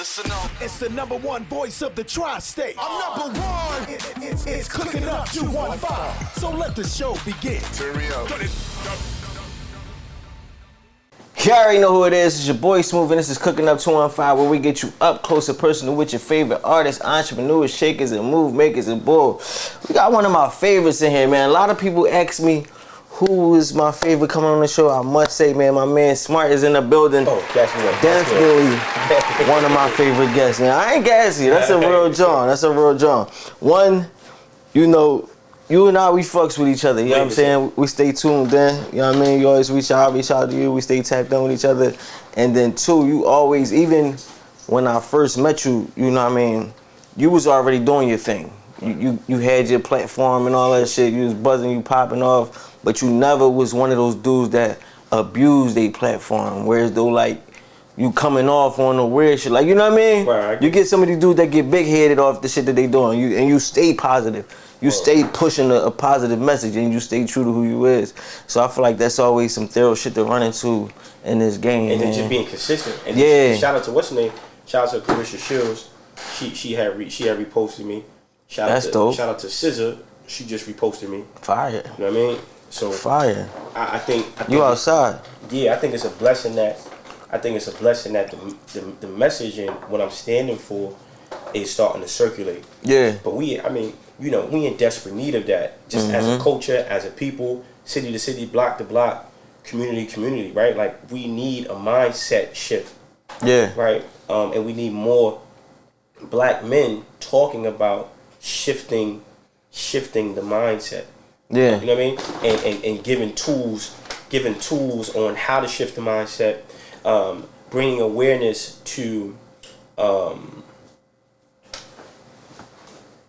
Listen up. It's the number one voice of the tri-state. I'm number one. It's Cooking Up 215. So let the show begin. Turn me up. You already know who it is. It's your boy Smooth, and this is Cooking Up 215, where we get you up close and personal with your favorite artists, entrepreneurs, shakers, and move makers, and bull. We got one of my favorites in here, man. A lot of people ask me who is my favorite coming on the show. I must say, man, my man Smart is in the building. Oh, definitely. Definitely one of my favorite guests, man. I ain't gassy. That's a real John. That's a real John. One, you know, you and I, we fucks with each other. You know what I'm saying? We stay tuned in. You know what I mean? You always reach out to you. We stay tapped in with each other. And then two, you always, even when I first met you, you know what I mean? You was already doing your thing. You had your platform and all that shit. You was buzzing, you popping off. But you never was one of those dudes that abused their platform. Whereas though, like, you coming off on the weird shit. Like, you know what I mean? Right. You get some of these dudes that get big-headed off the shit that they doing. And you stay positive. You stay pushing a positive message, and you stay true to who you is. So I feel like that's always some thorough shit to run into in this game. And man. then just being consistent. And yeah. Shout out to what's her name? Shout out to Carissa Shields. She had reposted me. That's dope. Shout out to SZA. She just reposted me. Fire. You know what I mean? So fire. I think you outside. Yeah, I think it's a blessing that the message and what I'm standing for is starting to circulate. Yeah. But we in desperate need of that. Just as a culture, as a people, city to city, block to block, community to community, right? Like, we need a mindset shift. Yeah. Right? And we need more black men talking about shifting the mindset. Yeah. You know what I mean? And giving tools on how to shift the mindset, bringing awareness to the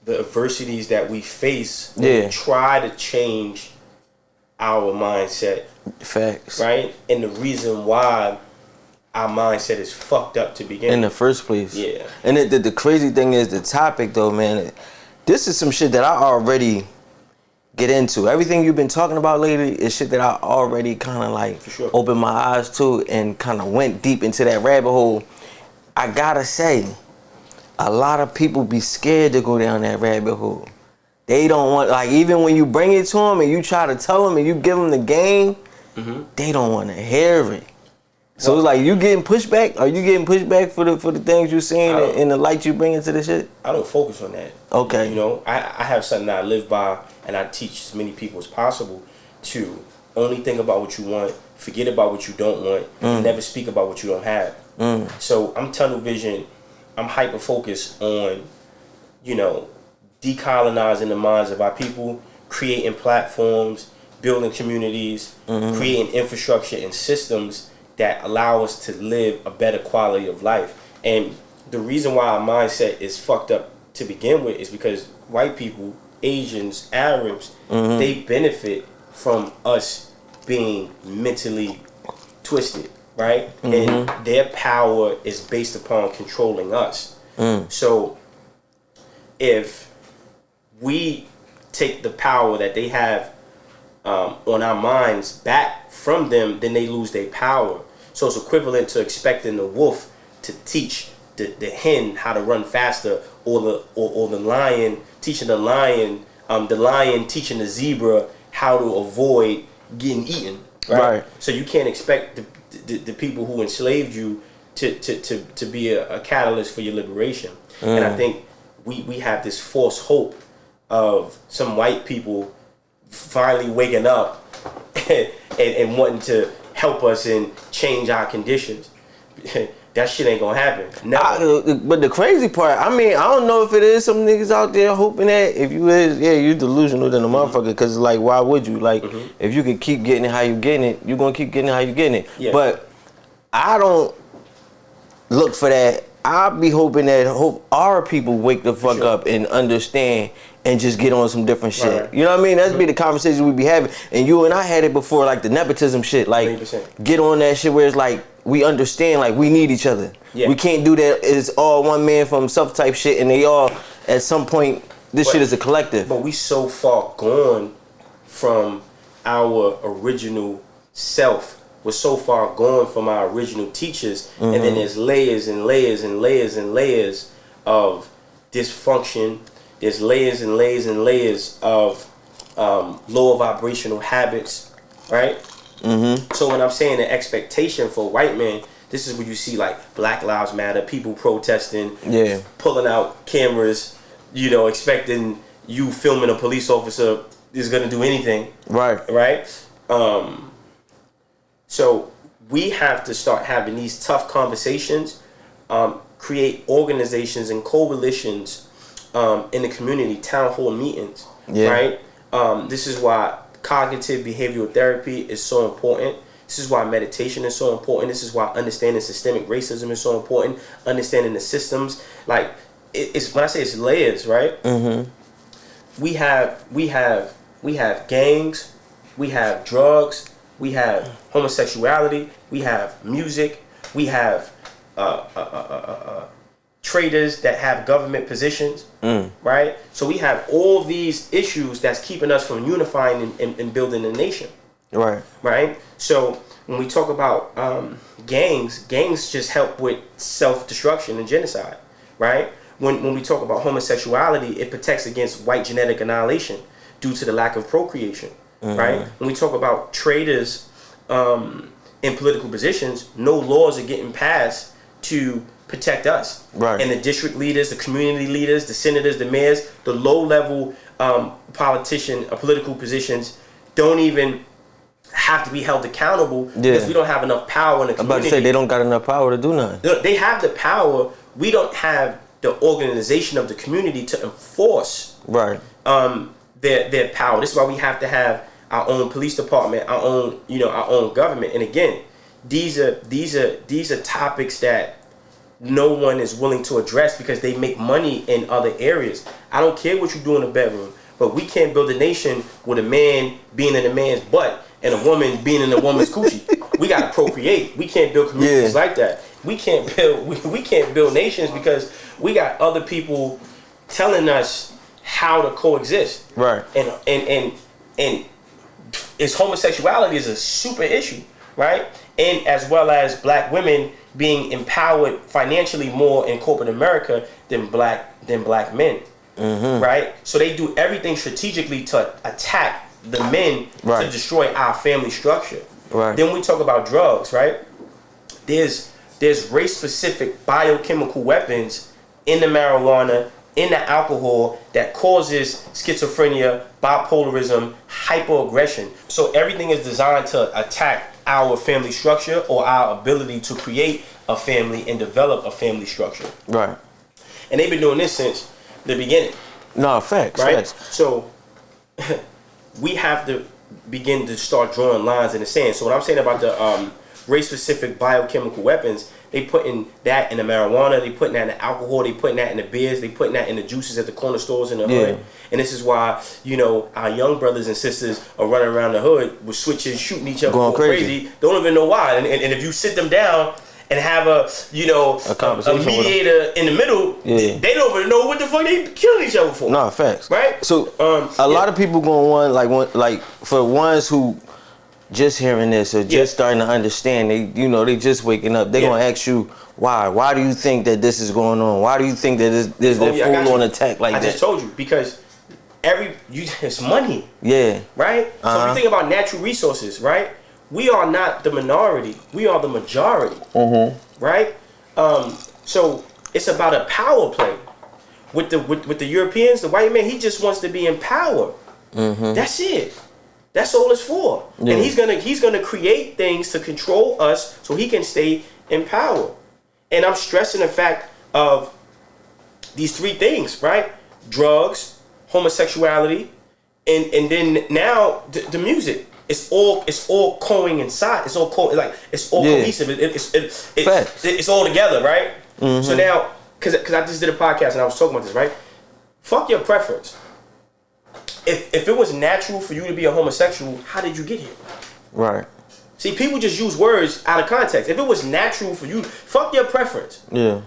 adversities that we face when we try to change our mindset. Facts. Right? And the reason why our mindset is fucked up to begin in the first place. Yeah. And the crazy thing is the topic, though, man. This is some shit that I already get into. Everything you've been talking about lately is shit that I already kind of like opened my eyes to and kind of went deep into that rabbit hole. I gotta say, a lot of people be scared to go down that rabbit hole. They don't want, like, even when you bring it to them and you try to tell them and you give them the game, they don't want to hear it. So it's like, you getting pushback? Are you getting pushback for the things you're seeing and the light you bring into the shit? I don't focus on that. Okay. You know, I have something that I live by, and I teach as many people as possible to only think about what you want, forget about what you don't want, and never speak about what you don't have. So I'm tunnel vision. I'm hyper focused on, you know, decolonizing the minds of our people, creating platforms, building communities, creating infrastructure and systems that allow us to live a better quality of life. And the reason why our mindset is fucked up to begin with is because white people, Asians, Arabs, they benefit from us being mentally twisted, right? And their power is based upon controlling us. So if we take the power that they have on our minds back from them, then they lose their power. So it's equivalent to expecting the wolf to teach the hen how to run faster, or the lion teaching the lion teaching the zebra how to avoid getting eaten. Right. So you can't expect the people who enslaved you to be a catalyst for your liberation. And I think we have this false hope of some white people finally waking up and wanting to help us and change our conditions. That shit ain't gonna happen. Never. But the crazy part, I mean, I don't know if it is some niggas out there hoping that. If you is, you delusional than a motherfucker. Because, like, why would you? Like, if you could keep getting it how you getting it, you're gonna keep getting it how you getting it. Yeah. But I don't look for that. I'll be hoping that our people wake the fuck up and understand and just get on some different shit. Right. You know what I mean? That's be the conversation we be having. And you and I had it before, like the nepotism shit. Like, 100%. Get on that shit where it's like, we understand, like, we need each other. Yeah. We can't do that. It's all one man for himself type shit, and they all, at some point, shit is a collective. But we so far gone from our original self was so far gone from our original teachers, and then there's layers and layers and layers and layers of dysfunction. There's layers and layers and layers of lower vibrational habits, right? So when I'm saying the expectation for white men, this is where you see like Black Lives Matter, people protesting, pulling out cameras, you know, expecting you filming a police officer is gonna do anything, right? So we have to start having these tough conversations, create organizations and coalitions in the community, town hall meetings, right? This is why cognitive behavioral therapy is so important. This is why meditation is so important. This is why understanding systemic racism is so important. Understanding the systems, like it's when I say it's layers, right? We have gangs, we have drugs, we have homosexuality, we have music, we have traders that have government positions, right? So we have all these issues that's keeping us from unifying and building a nation, right? So when we talk about gangs just help with self-destruction and genocide, right? When we talk about homosexuality, it protects against white genetic annihilation due to the lack of procreation, right? When we talk about traders in political positions, no laws are getting passed to protect us. And the district leaders, the community leaders, the senators, the mayors, the low-level political positions don't even have to be held accountable because we don't have enough power in the community. I'm about to say they don't got enough power to do nothing. They have the power. We don't have the organization of the community to enforce their power. This is why we have to have our own police department, our own government. And again, these are topics that no one is willing to address because they make money in other areas. I don't care what you do in the bedroom, but we can't build a nation with a man being in a man's butt and a woman being in a woman's coochie. We gotta procreate. We can't build communities like that. We can't build nations because we got other people telling us how to coexist. And it's homosexuality is a super issue, right? And as well as black women being empowered financially more in corporate America than black men, right? So they do everything strategically to attack the men to destroy our family structure. Then we talk about drugs, right? There's race-specific biochemical weapons in the marijuana, in the alcohol that causes schizophrenia, bipolarism, hyperaggression. So everything is designed to attack our family structure or our ability to create a family and develop a family structure. And they've been doing this since the beginning. No, facts. So we have to begin to start drawing lines in the sand. So what I'm saying about the race-specific biochemical weapons, they putting that in the marijuana, they putting that in the alcohol, they putting that in the beers, they putting that in the juices at the corner stores in the hood. And this is why, our young brothers and sisters are running around the hood with switches, shooting each other, going crazy. Don't even know why. And if you sit them down and have a mediator in the middle, they don't even know what the fuck they killing each other for. No, facts. Right? So a lot of people going like for ones who just hearing this or just starting to understand, they just waking up. They're gonna ask you why. Why do you think that this is going on? Why do you think that there's a full-on attack like that? I just told you because it's money. Right. So if you think about natural resources, right? We are not the minority. We are the majority. Right. So it's about a power play with the Europeans. The white man, he just wants to be in power. That's it. That's all it's for. And he's gonna create things to control us so he can stay in power. And I'm stressing the fact of these three things, right? Drugs, homosexuality, and then now the music. It's all coincide. It's all cohesive. It's all together, right? So now, because I just did a podcast and I was talking about this, right? Fuck your preference. If it was natural for you to be a homosexual, how did you get here? Right. See, people just use words out of context. If it was natural for you, fuck your preference.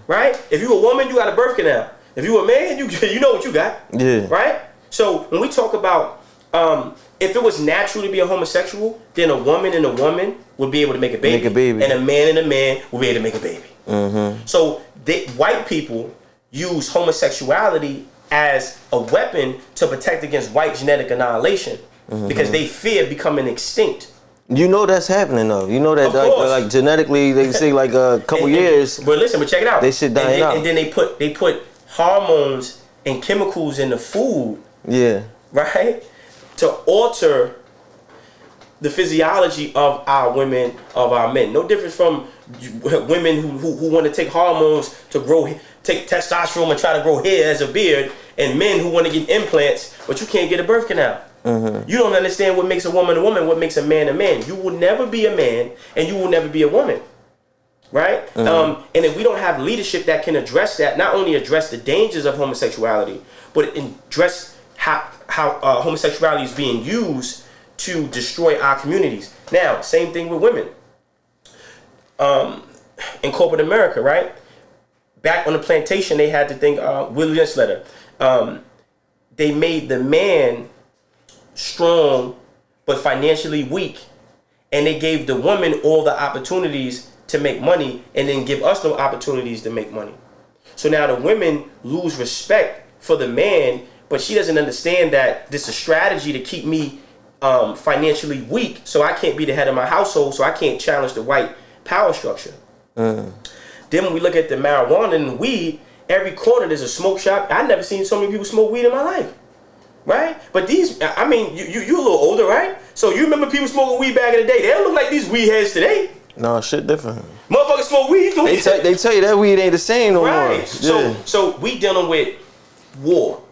Right? If you a woman, you got a birth canal. If you a man, you know what you got. Right? So when we talk about if it was natural to be a homosexual, then a woman and a woman will be able to make a baby. And a man will be able to make a baby. Mm-hmm. So white people use homosexuality as a weapon to protect against white genetic annihilation because they fear becoming extinct. You know that's happening though. You know that like genetically they say like a couple years. But listen, but check it out. They shit dying out. And then they put hormones and chemicals in the food. Yeah. Right? To alter the physiology of our women, of our men. No difference from women who want to take hormones to take testosterone and try to grow hair as a beard, and men who want to get implants, but you can't get a birth canal. Mm-hmm. You don't understand what makes a woman, what makes a man a man. You will never be a man, and you will never be a woman. Right? Mm-hmm. And if we don't have leadership that can address that, not only address the dangers of homosexuality, but address how homosexuality is being used to destroy our communities. Now, same thing with women. In corporate America, right? Back on the plantation, they had the thing, Williams letter. They made the man strong but financially weak, and they gave the woman all the opportunities to make money and then give us no opportunities to make money. So now the women lose respect for the man, but she doesn't understand that this is a strategy to keep me financially weak, so I can't be the head of my household, so I can't challenge the white power structure. Then when we look at the marijuana and weed, every corner there's a smoke shop. I've never seen so many people smoke weed in my life. Right? But these, I mean, you're a little older, right? So you remember people smoking weed back in the day. They don't look like these weed heads today. No, shit different. Motherfuckers smoke weed. They tell you that weed ain't the same no more. Right. So we dealing with war.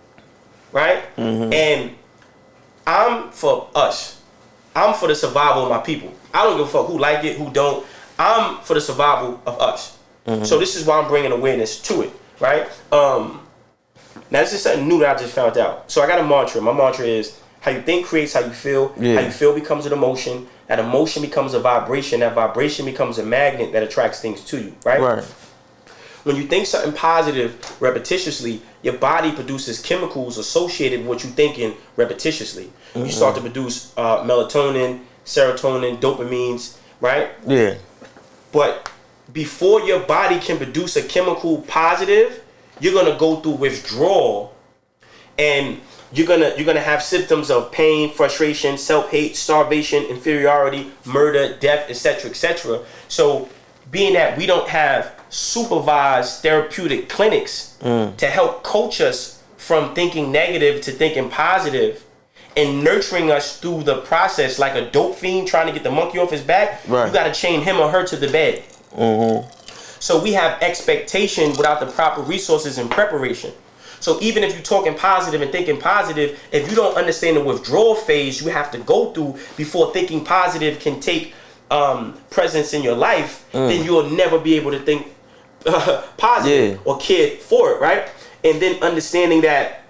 Right? Mm-hmm. And I'm for us. I'm for the survival of my people. I don't give a fuck who like it, who don't. I'm for the survival of us. Mm-hmm. So this is why I'm bringing awareness to it. Right? Now, this is something new that I just found out. So I got a mantra. My mantra is, how you think creates how you feel. Yeah. How you feel becomes an emotion. That emotion becomes a vibration. That vibration becomes a magnet that attracts things to you. Right? When you think something positive repetitiously, your body produces chemicals associated with what you're thinking repetitiously. Mm-hmm. You start to produce melatonin, serotonin, dopamines. Right? Yeah. But before your body can produce a chemical positive, you're gonna go through withdrawal, and you're gonna have symptoms of pain, frustration, self-hate, starvation, inferiority, murder, death, etc., etc. So, being that we don't have supervised therapeutic clinics to help coach us from thinking negative to thinking positive, and nurturing us through the process like a dope fiend trying to get the monkey off his back, you gotta chain him or her to the bed. Mm-hmm. So we have expectation without the proper resources and preparation. So even if you're talking positive and thinking positive, if you don't understand the withdrawal phase you have to go through before thinking positive can take presence in your life, then you'll never be able to think positive or care for it, right? And then understanding that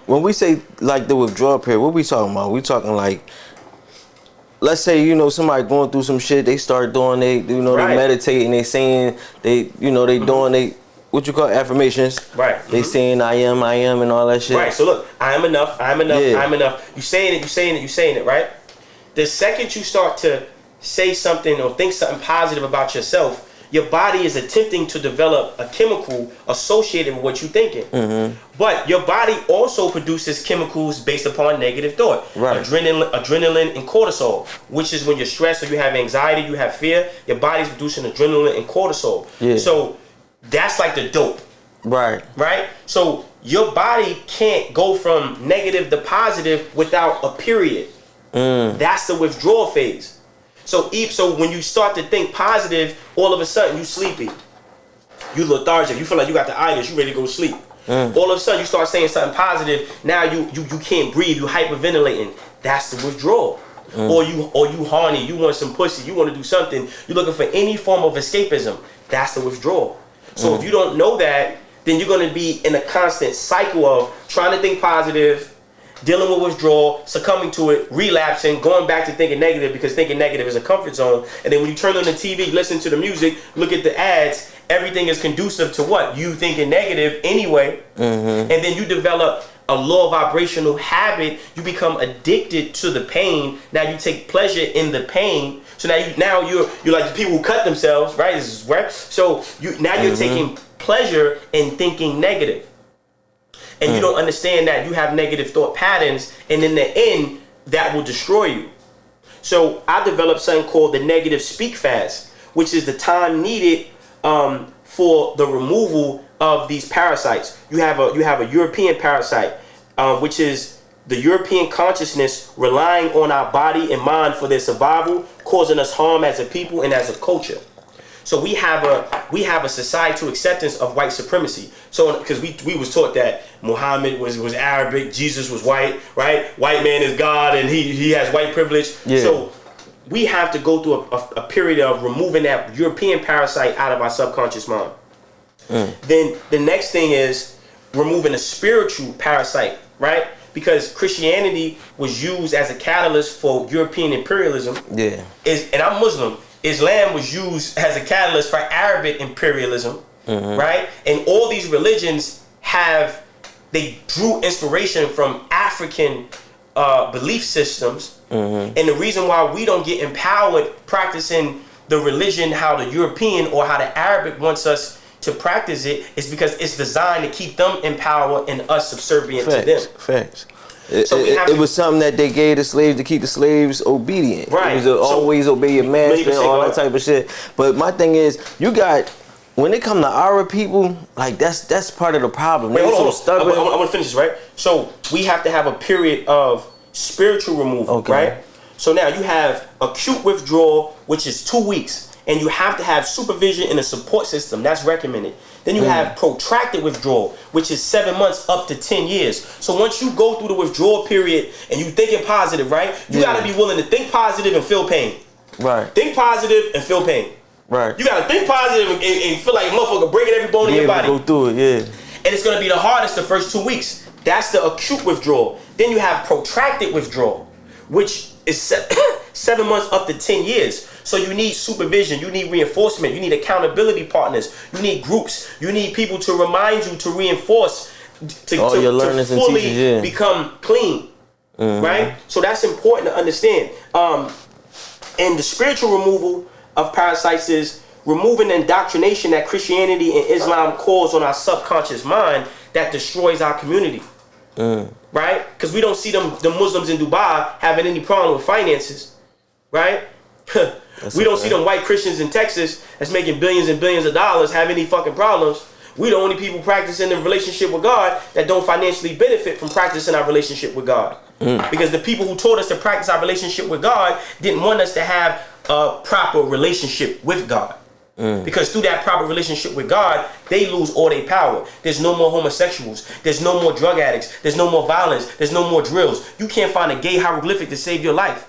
when we say like the withdrawal period, what we talking about? We talking like, let's say, you know, somebody going through some shit, they start doing they meditating, they saying they doing they what you call affirmations. Right. They saying I am and all that shit. Right. So look, I am enough, I'm enough. You saying it, right? The second you start to say something or think something positive about yourself, your body is attempting to develop a chemical associated with what you're thinking. Mm-hmm. But your body also produces chemicals based upon negative thought. Right. Adrenaline and cortisol, which is when you're stressed or you have anxiety, you have fear, your body's producing adrenaline and cortisol. Yeah. So that's like the dope. Right. Right? So your body can't go from negative to positive without a period. That's the withdrawal phase. So when you start to think positive, all of a sudden you sleepy. You lethargic. You feel like you got the itis. You ready to go to sleep. All of a sudden you start saying something positive. Now you can't breathe. You hyperventilating. That's the withdrawal. Or you horny. You want some pussy. You want to do something. You're looking for any form of escapism. That's the withdrawal. So if you don't know that, then you're going to be in a constant cycle of trying to think positive, dealing with withdrawal, succumbing to it, relapsing, going back to thinking negative because thinking negative is a comfort zone. And then when you turn on the TV, listen to the music, look at the ads, everything is conducive to what? You thinking negative anyway. And then you develop a lower vibrational habit, you become addicted to the pain. Now you take pleasure in the pain. So now you're like the people who cut themselves, right? This is right. So you're taking pleasure in thinking negative. And you don't understand that you have negative thought patterns, and in the end, that will destroy you. So I developed something called the negative speak fast, which is the time needed for the removal of these parasites. You have a European parasite, which is the European consciousness relying on our body and mind for their survival, causing us harm as a people and as a culture. So we have a societal acceptance of white supremacy. So because we was taught that Muhammad was Arabic, Jesus was white, right? White man is God, and he has white privilege. Yeah. So we have to go through a period of removing that European parasite out of our subconscious mind. Then the next thing is removing a spiritual parasite, right? Because Christianity was used as a catalyst for European imperialism. Yeah. And I'm Muslim. Islam was used as a catalyst for Arabic imperialism, right? And all these religions they drew inspiration from African belief systems. And the reason why we don't get empowered practicing the religion how the European or how the Arabic wants us to practice it is because it's designed to keep them empowered and us subservient to them. Facts. It was something that they gave the slaves to keep the slaves obedient. Right. It was always obey your master and all that type of shit. But my thing is, when it come to our people, like that's part of the problem. Wait, hold on. I'm gonna finish this, right? So we have to have a period of spiritual removal, right? So now you have acute withdrawal, which is 2 weeks, and you have to have supervision and a support system. That's recommended. Then you have protracted withdrawal, which is 7 months up to 10 years. So once you go through the withdrawal period and you thinking positive, right? You got to be willing to think positive and feel pain. Right. Think positive and feel pain. Right. You got to think positive and feel like a motherfucker breaking every bone in your body. Go through it, yeah. And it's going to be the hardest the first 2 weeks. That's the acute withdrawal. Then you have protracted withdrawal, which is 7 months up to 10 years. So you need supervision, you need reinforcement, you need accountability partners, you need groups, you need people to remind you, to reinforce, to fully become clean, right? So that's important to understand. And the spiritual removal of parasites is removing the indoctrination that Christianity and Islam cause on our subconscious mind that destroys our community, right? Because we don't see the Muslims in Dubai having any problem with finances, right? We don't see them white Christians in Texas that's making billions and billions of dollars have any fucking problems. We the only people practicing the relationship with God that don't financially benefit from practicing our relationship with God. Because the people who taught us to practice our relationship with God didn't want us to have a proper relationship with God. Because through that proper relationship with God, they lose all their power. There's no more homosexuals. There's no more drug addicts. There's no more violence. There's no more drills. You can't find a gay hieroglyphic to save your life.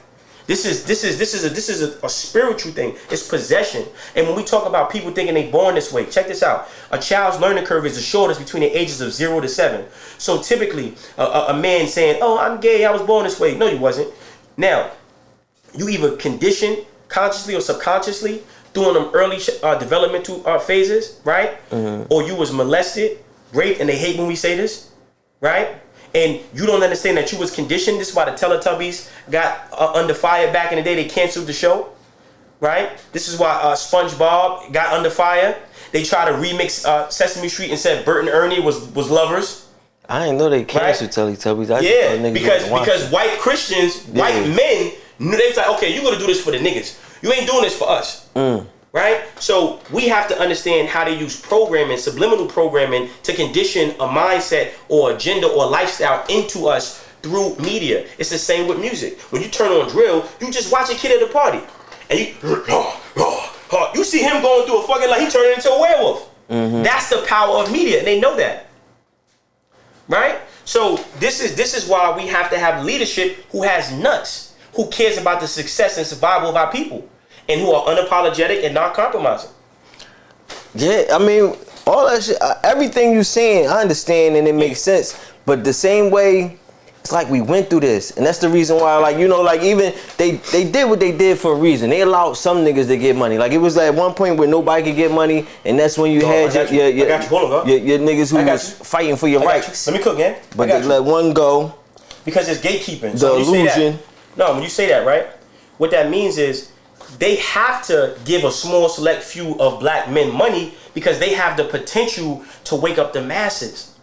This is a spiritual thing. It's possession. And when we talk about people thinking they born this way, check this out. A child's learning curve is the shortest between the ages of 0 to 7. So typically, a man saying, "Oh, I'm gay. I was born this way." No, you wasn't. Now, you either conditioned consciously or subconsciously during them early developmental phases, right? Or you was molested, raped, and they hate when we say this, right? And you don't understand that you was conditioned. This is why the Teletubbies got under fire back in the day. They canceled the show, right? This is why SpongeBob got under fire. They tried to remix Sesame Street and said Bert and Ernie was lovers. I didn't know they canceled Teletubbies. Because white Christians, white men, they was like, okay, you're going to do this for the niggas. You ain't doing this for us. Right? So we have to understand how to use programming, subliminal programming, to condition a mindset or agenda or lifestyle into us through media. It's the same with music. When you turn on drill, you just watch a kid at a party. And you see him going through a fucking, like he turning into a werewolf. That's the power of media, and they know that. Right? So this is why we have to have leadership who has nuts, who cares about the success and survival of our people, and who are unapologetic and not compromising. Yeah, I mean, all that shit, everything you saying, I understand and it makes sense. But the same way It's like we went through this, and that's the reason why, like, you know, like, even they did what they did for a reason. They allowed some niggas to get money. Like, it was at one point where nobody could get money, and that's when you had your niggas who was fighting for your rights. Let me cook, man. But they let one go. Because it's gatekeeping. The so illusion. When you say that, right? What that means is they have to give a small select few of black men money because they have the potential to wake up the masses.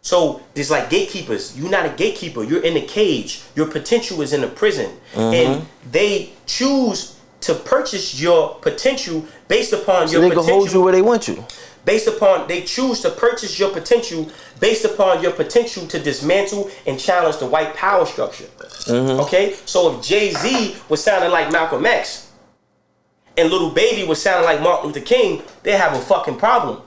So there's like gatekeepers. You're not a gatekeeper. You're in a cage. Your potential is in a prison. And they choose to purchase your potential based upon your potential. They can hold you where they want you. They choose to purchase your potential based upon your potential to dismantle and challenge the white power structure. Okay? So if Jay-Z was sounding like Malcolm X and Lil Baby was sounding like Martin Luther King, they have a fucking problem.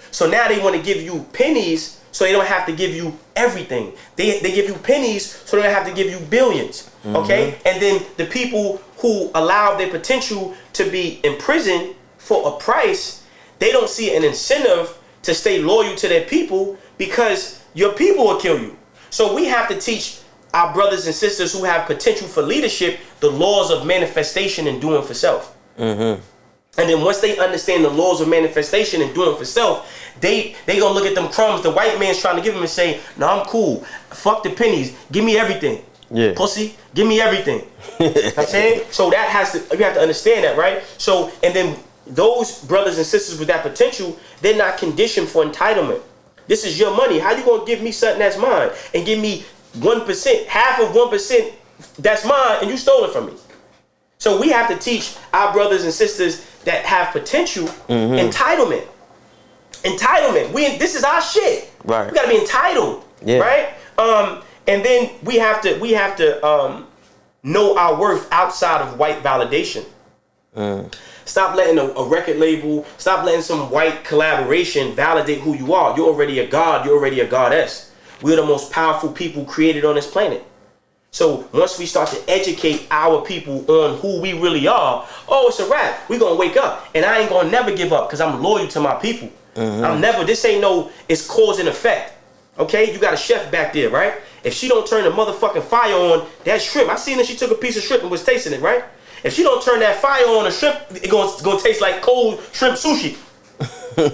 So now they want to give you pennies so they don't have to give you everything. They give you pennies so they don't have to give you billions. Okay? And then the people who allow their potential to be imprisoned for a price, they don't see an incentive to stay loyal to their people because your people will kill you. So we have to teach our brothers and sisters who have potential for leadership the laws of manifestation and doing for self. And then once they understand the laws of manifestation and doing for self, they gonna look at them crumbs the white man's trying to give them and say, no, I'm cool. Fuck the pennies. Give me everything. Yeah. Pussy, give me everything. You know what I'm saying? So you have to understand that, right? So, and then those brothers and sisters with that potential, they're not conditioned for entitlement. This is your money. How you gonna give me something that's mine and give me 1%, half of 1% that's mine, and you stole it from me? So we have to teach our brothers and sisters that have potential entitlement. Entitlement. This is our shit. Right. We gotta be entitled. Yeah. Right. And then we have to know our worth outside of white validation. Stop letting a record label, stop letting some white collaboration validate who you are. You're already a god. You're already a goddess. We're the most powerful people created on this planet. So once we start to educate our people on who we really are, it's a wrap. We're going to wake up. And I ain't going to never give up because I'm loyal to my people. This ain't it's cause and effect. Okay? You got a chef back there, right? If she don't turn the motherfucking fire on, that shrimp, I seen that she took a piece of shrimp and was tasting it, right? If she don't turn that fire on the shrimp, it's going to taste like cold shrimp sushi.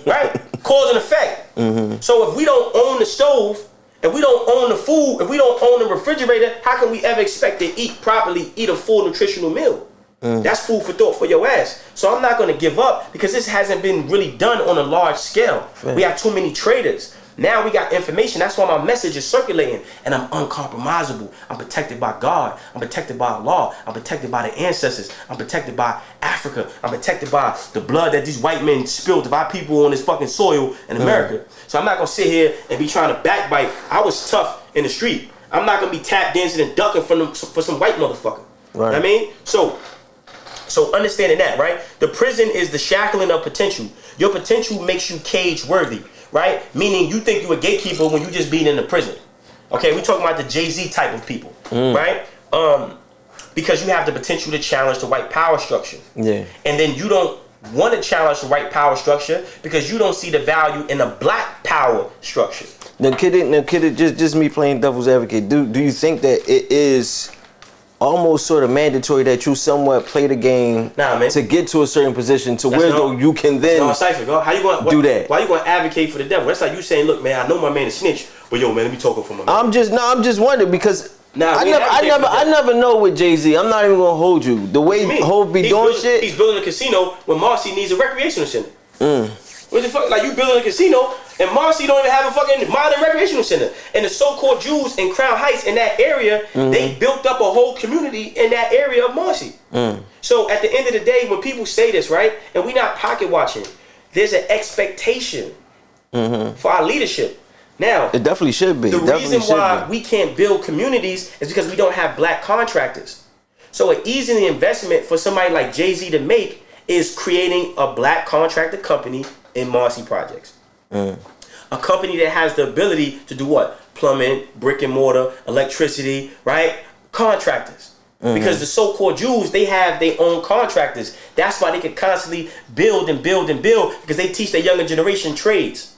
Right? Cause and effect. So if we don't own the stove, if we don't own the food, if we don't own the refrigerator, how can we ever expect to eat properly, eat a full nutritional meal? That's food for thought for your ass. So I'm not going to give up because this hasn't been really done on a large scale. We have too many traders. Now we got information. That's why my message is circulating. And I'm uncompromisable. I'm protected by God. I'm protected by Allah. I'm protected by the ancestors. I'm protected by Africa. I'm protected by the blood that these white men spilled of our people on this fucking soil in America. So I'm not going to sit here and be trying to backbite. I was tough in the street. I'm not going to be tap dancing and ducking for some white motherfucker. Right. You know what I mean? So understanding that, right? The prison is the shackling of potential. Your potential makes you cage worthy. Right? Meaning you think you're a gatekeeper when you just being in the prison. Okay, we talking about the Jay-Z type of people, right? Because you have the potential to challenge the white power structure. Yeah. And then you don't want to challenge the white power structure because you don't see the value in a black power structure. Now, kid, just me playing devil's advocate. Do you think that it is almost sort of mandatory that you somewhat play the game to get to a certain position to where though you can then how you going do that? Why you going to advocate for the devil? That's like you saying, look, man, I know my man is snitch, but yo, man, let me talk for my man. I'm just wondering because I never know with Jay-Z. I'm not even gonna hold you. The way Hov be doing shit. He's building a casino when Marcy needs a recreational center. What the fuck? Like you building a casino and Marcy don't even have a fucking modern recreational center. And the so-called Jews in Crown Heights in that area, they built up a whole community in that area of Marcy. So at the end of the day, when people say this, right, and we not pocket watching, there's an expectation for our leadership. Now, it definitely should be. The reason why we can't build communities is because we don't have black contractors. So an easy investment for somebody like Jay-Z to make is creating a black contractor company in Marcy Projects. A company that has the ability to do what? Plumbing, brick and mortar, electricity, right? Contractors. Because the so-called Jews, they have their own contractors. That's why they can constantly build and build and build because they teach the younger generation trades.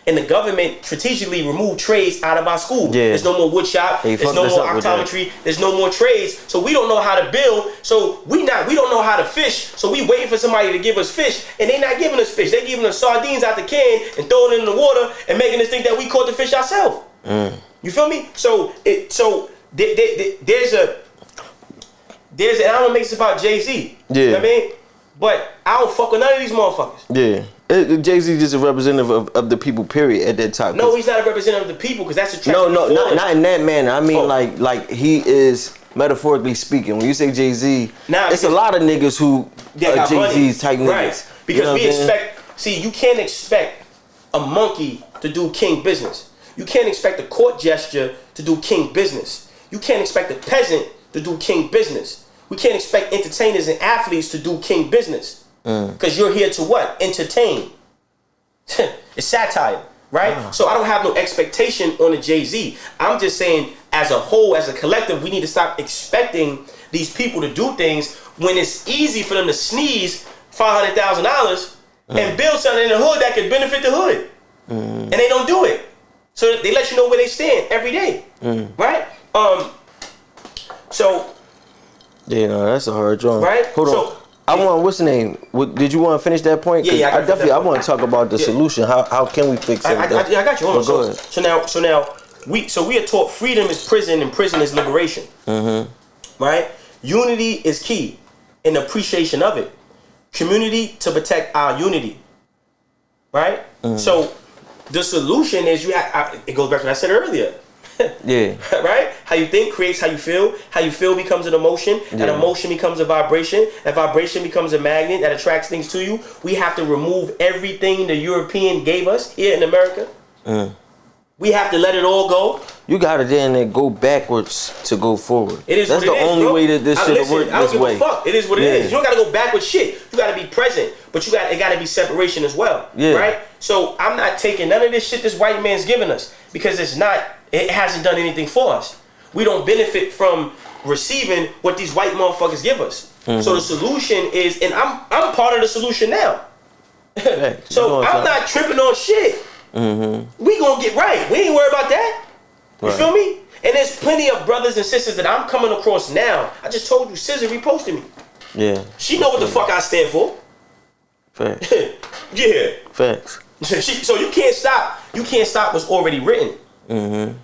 And the government strategically removed trades out of our school. Yeah. There's no more wood shop. There's no more optometry. There's no more trades. So we don't know how to build. So we don't know how to fish. So we waiting for somebody to give us fish, and they not giving us fish. They giving us sardines out the can and throwing it in the water and making us think that we caught the fish ourselves. You feel me? So there's and I don't make this about Jay-Z. Yeah. You know what I mean? But I don't fuck with none of these motherfuckers. Yeah. Jay-Z just a representative of the people, period, at that time. No, he's not a representative of the people, because that's a track. No, not in that manner. I mean, like he is, metaphorically speaking. When you say Jay-Z, it's a lot of niggas who are Jay-Z's type niggas. Right. Because we expect, see, you can't expect a monkey to do king business. You can't expect a court gesture to do king business. You can't expect a peasant to do king business. We can't expect entertainers and athletes to do king business. Because you're here to what? Entertain. It's satire, right? So I don't have no expectation on the Jay-Z. I'm just saying, as a whole, as a collective, we need to stop expecting these people to do things when it's easy for them to sneeze $500,000 and build something in the hood that could benefit the hood. And they don't do it. So they let you know where they stand every day, right? So yeah, no, that's a hard drawing. Right? Hold on. I want, what's the name? Did you want to finish that point? Yeah, I want to talk about the solution. How can we fix it? I got you. Well, go ahead. So now we are taught freedom is prison and prison is liberation. Right? Unity is key, and appreciation of it. Community to protect our unity. Right? So the solution is it goes back to what I said earlier. Yeah. Right? How you think creates how you feel. How you feel becomes an emotion. That emotion becomes a vibration. That vibration becomes a magnet that attracts things to you. We have to remove everything the European gave us here in America. We have to let it all go. You gotta then go backwards to go forward. It is. That's what the it is, only bro. way that this should work this way. I don't give a fuck. It is what it is. You don't gotta go backwards shit. You gotta be present. But it gotta be separation as well. Yeah. Right? So I'm not taking none of this shit this white man's giving us, because it hasn't done anything for us. We don't benefit from receiving what these white motherfuckers give us. So the solution is, and I'm part of the solution now. So I'm not tripping on shit. We gonna get right. We ain't worried about that. You feel me? And there's plenty of brothers and sisters that I'm coming across now. I just told you, Scissor reposted me. Yeah. She know what the fuck I stand for. Facts. Yeah. Facts. So you can't stop. You can't stop what's already written.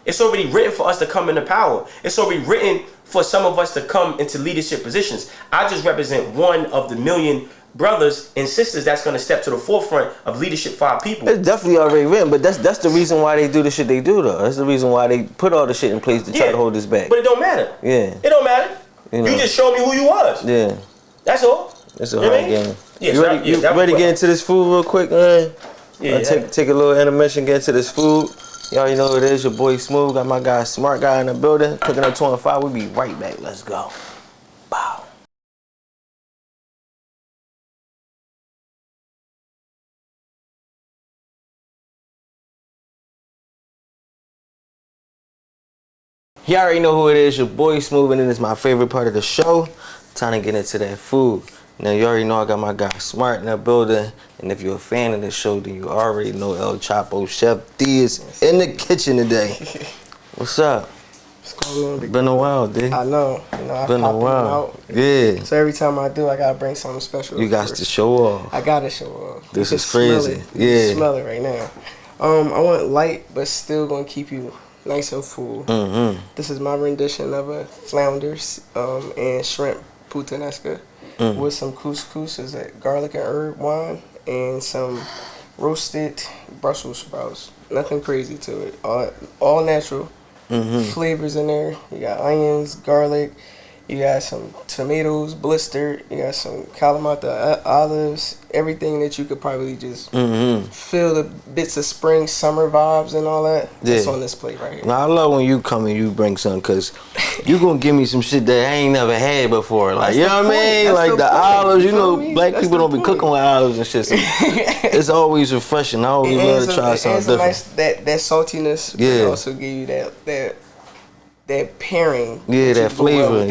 It's already written for us to come into power. It's already written for some of us to come into leadership positions. I just represent one of the million brothers and sisters that's going to step to the forefront of leadership for our people. It's definitely already written, but that's the reason why they do the shit they do, though. That's the reason why they put all the shit in place to try to hold us back. But it don't matter. Yeah. It don't matter. You just showed me who you was. Yeah. That's all. It's a hard game. Yeah, you ready to get into this food real quick, man? Yeah. Take a little intermission, get into this food. You already know what it is. Your boy Smooth. Got my guy Smart Guy in the building. Cooking up 205. We'll be right back. Let's go. Bow. You already know who it is. Your boy Smooth, and it's my favorite part of the show. Time to get into that food. Now, you already know I got my guy Smart in the building. And if you're a fan of the show, then you already know El Chapo Chef D is in the kitchen today. What's up? What's going on? Been a while, dude. I know. Been a while. Out. Yeah. So every time I do, I gotta bring something special. You got to show off. I gotta show off. This is crazy. You can smell it right now. I want light, but still gonna keep you nice and full. This is my rendition of a flounders and shrimp puttanesca with some couscous, is that garlic and herb wine, and some roasted Brussels sprouts. Nothing crazy to it. All natural flavors in there. You got onions, garlic. You got some tomatoes blistered. You got some Kalamata olives. Everything that you could probably just feel the bits of spring, summer vibes and all that. That's on this plate right here. Now, I love when you come and you bring something, because you going to give me some shit that I ain't never had before. Like, you know what I mean? Like the olives, you know, black people don't be cooking with olives and shit. So it's always refreshing. I always love to try something different. Nice, that saltiness will also give you that pairing. Yeah, that flavor.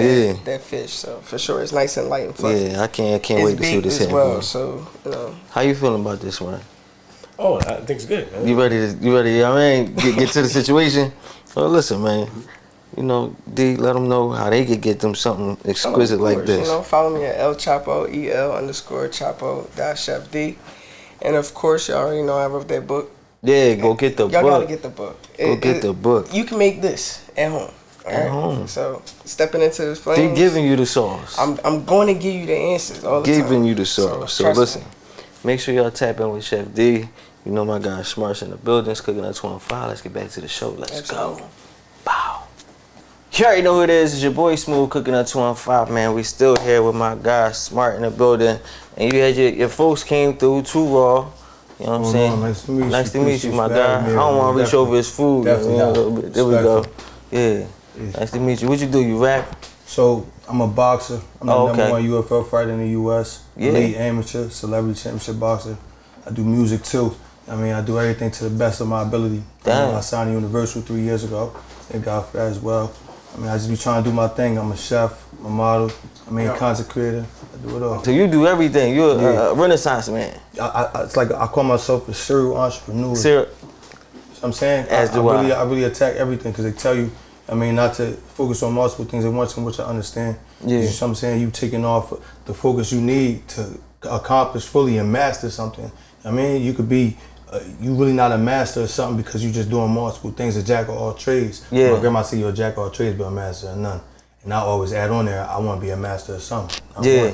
That fish. So for sure, it's nice and light and fluffy. Yeah, I can't wait to see what this as well. So how you feeling about this one? Oh, I think it's good, man. You ready, I mean, get to the situation? Well, listen, man. You know, D, let them know how they could get them something exquisite like this. You know, follow me at El Chapo, EL_Chapo.Chef D. And of course, you already know I wrote that book. Yeah, go get the book. Y'all gotta get the book. Get the book. You can make this at home. At home. So, stepping into the flames. They're giving you the sauce. I'm going to give you the answers all the time. Giving you the sauce. So listen, make sure y'all tap in with Chef D. You know my guy Smart's in the buildings, cooking at 25. Let's get back to the show. Let's go. Bow. You already know who it is. It's your boy Smooth, cooking at 25, man. We still here with my guy Smart in the building. And you had your folks came through, too raw. You know what I'm saying? Nice to meet you, my guy. I don't want to reach over his food. Definitely a little bit. There we go. Yeah. Nice to meet you. What you do? You rap? So, I'm a boxer. I'm the #1 UFL fighter in the U.S. Yeah. Elite amateur, celebrity championship boxer. I do music, too. I mean, I do everything to the best of my ability. Damn. I signed Universal 3 years ago. Thank God for that as well. I mean, I just be trying to do my thing. I'm a chef, I'm a model, content creator. I do it all. So you do everything. You're a renaissance man. It's like I call myself a serial entrepreneur. Serial. You know what I'm saying? As do I. I really attack everything because they tell you, I mean, not to focus on multiple things at once, which I understand. Yeah. You know what I'm saying? You taking off the focus you need to accomplish fully and master something. I mean, you could be, you really not a master of something because you just doing multiple things, a jack of all trades. Yeah. My grandma said you're a jack of all trades, but a master of none. And I always add on there, I want to be a master of something. Yeah.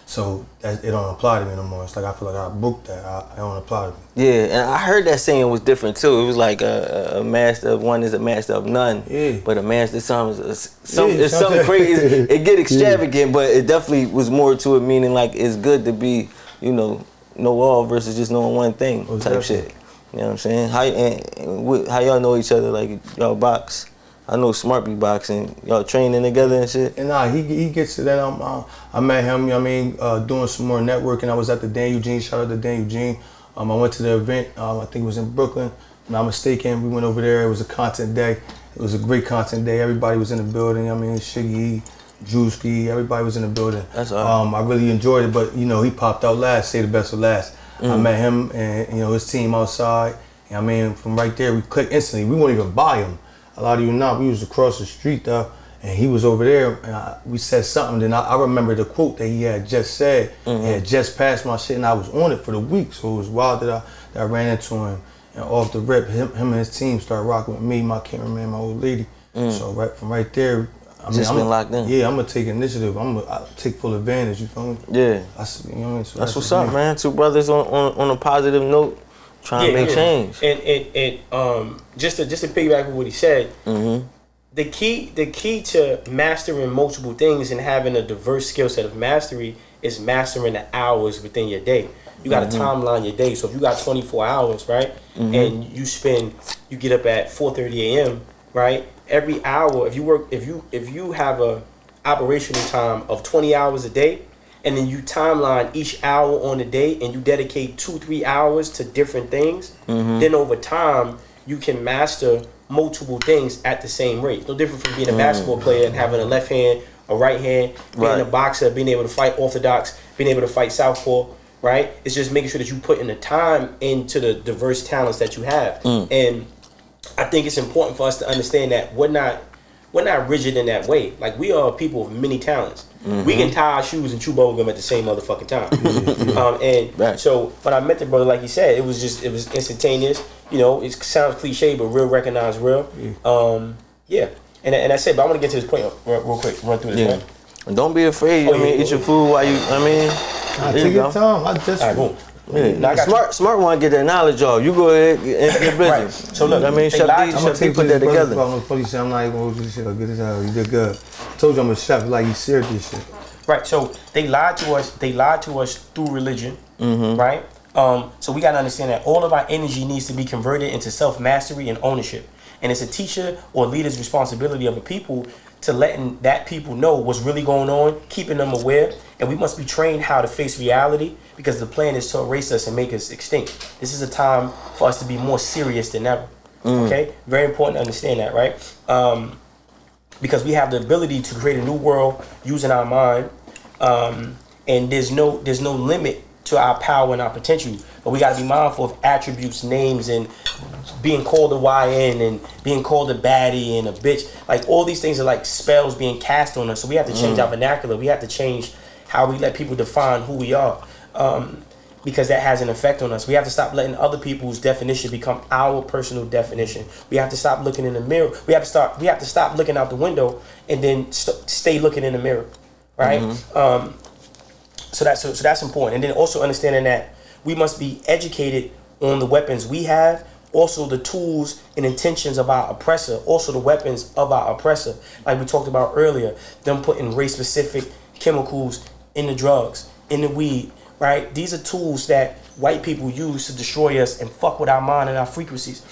So it don't apply to me no more. It's like I feel like I broke that. It don't apply to me. Yeah, and I heard that saying was different too. It was like a master of one is a master of none. Yeah. But a master of something is something crazy. It get extravagant, but it definitely was more to it, meaning like it's good to be, you know all versus just knowing one thing type shit. You know what I'm saying? How y'all know each other? Like y'all box? I know Smart be boxing. Y'all training together and shit? And he gets to that. I met him, you know what I mean, doing some more networking. I was at the Dan Eugene, shout out to Dan Eugene. I went to the event, I think it was in Brooklyn. If I'm not mistaken, we went over there. It was a content day. It was a great content day. Everybody was in the building. I mean, Shiggy, Drewski, everybody was in the building. That's all right. I really enjoyed it, but, he popped out last, say the best for last. I met him and, his team outside. And I mean, from right there, we clicked instantly. We won't even buy him. A lot of you know, we was across the street though, and he was over there, and we said something. Then I remember the quote that he had just said. He had just passed my shit, and I was on it for the week. So it was wild that I ran into him, and off the rip, him and his team started rocking with me, my cameraman, my old lady. So from right there, I'm locked in. Yeah, I'm gonna take initiative. I'll take full advantage. You feel me? Yeah. You know what I mean? So that's what's up, man. Two brothers on a positive note. Trying to make change. And just to piggyback with what he said, the key to mastering multiple things and having a diverse skill set of mastery is mastering the hours within your day. You got to timeline your day. So if you got 24 hours, right, and you get up at 4:30 a.m., right, every hour, if you have a operational time of 20 hours a day, and then you timeline each hour on the day and you dedicate 2-3 hours to different things, then over time you can master multiple things at the same rate. No different from being a basketball player and having a left hand, a right hand, being a boxer, being able to fight orthodox, being able to fight southpaw, right? It's just making sure that you put in the time into the diverse talents that you have. And I think it's important for us to understand that we're not rigid in that way. Like, we are people of many talents. We can tie our shoes and chew bubblegum at the same motherfucking time. So when I met the brother, like he said, it was instantaneous. It sounds cliche, but real recognize real. And that's it. But I want to get to this point real quick. Run through this. Right? And don't be afraid. Eat your food while you. Take your time. All right, boom. Yeah. Smart want to get that knowledge off. You go ahead and get busy. Right. So look, Chef D put that together. I'm like, get this out. You did good. I told you I'm a chef. Like, you serious this shit. Right. So they lied to us. They lied to us through religion. Right. So we got to understand that all of our energy needs to be converted into self-mastery and ownership. And it's a teacher or leader's responsibility of a people to letting that people know what's really going on, keeping them aware. And we must be trained how to face reality, because the plan is to erase us and make us extinct. This is a time for us to be more serious than ever. Okay? Very important to understand that, right? Because we have the ability to create a new world using our mind. And there's no limit to our power and our potential. but we got to be mindful of attributes, names, and being called a YN and being called a baddie and a bitch. Like all these things are like spells being cast on us. So we have to change our vernacular. We have to change how we let people define who we are, because that has an effect on us. We have to stop letting other people's definition become our personal definition. We have to stop looking in the mirror. We have to stop looking out the window and then stay looking in the mirror, right? So that's important. And then also understanding that we must be educated on the weapons we have, also the tools and intentions of our oppressor, also the weapons of our oppressor. Like we talked about earlier, them putting race-specific chemicals in the drugs, in the weed, right? These are tools that white people use to destroy us and fuck with our mind and our frequencies.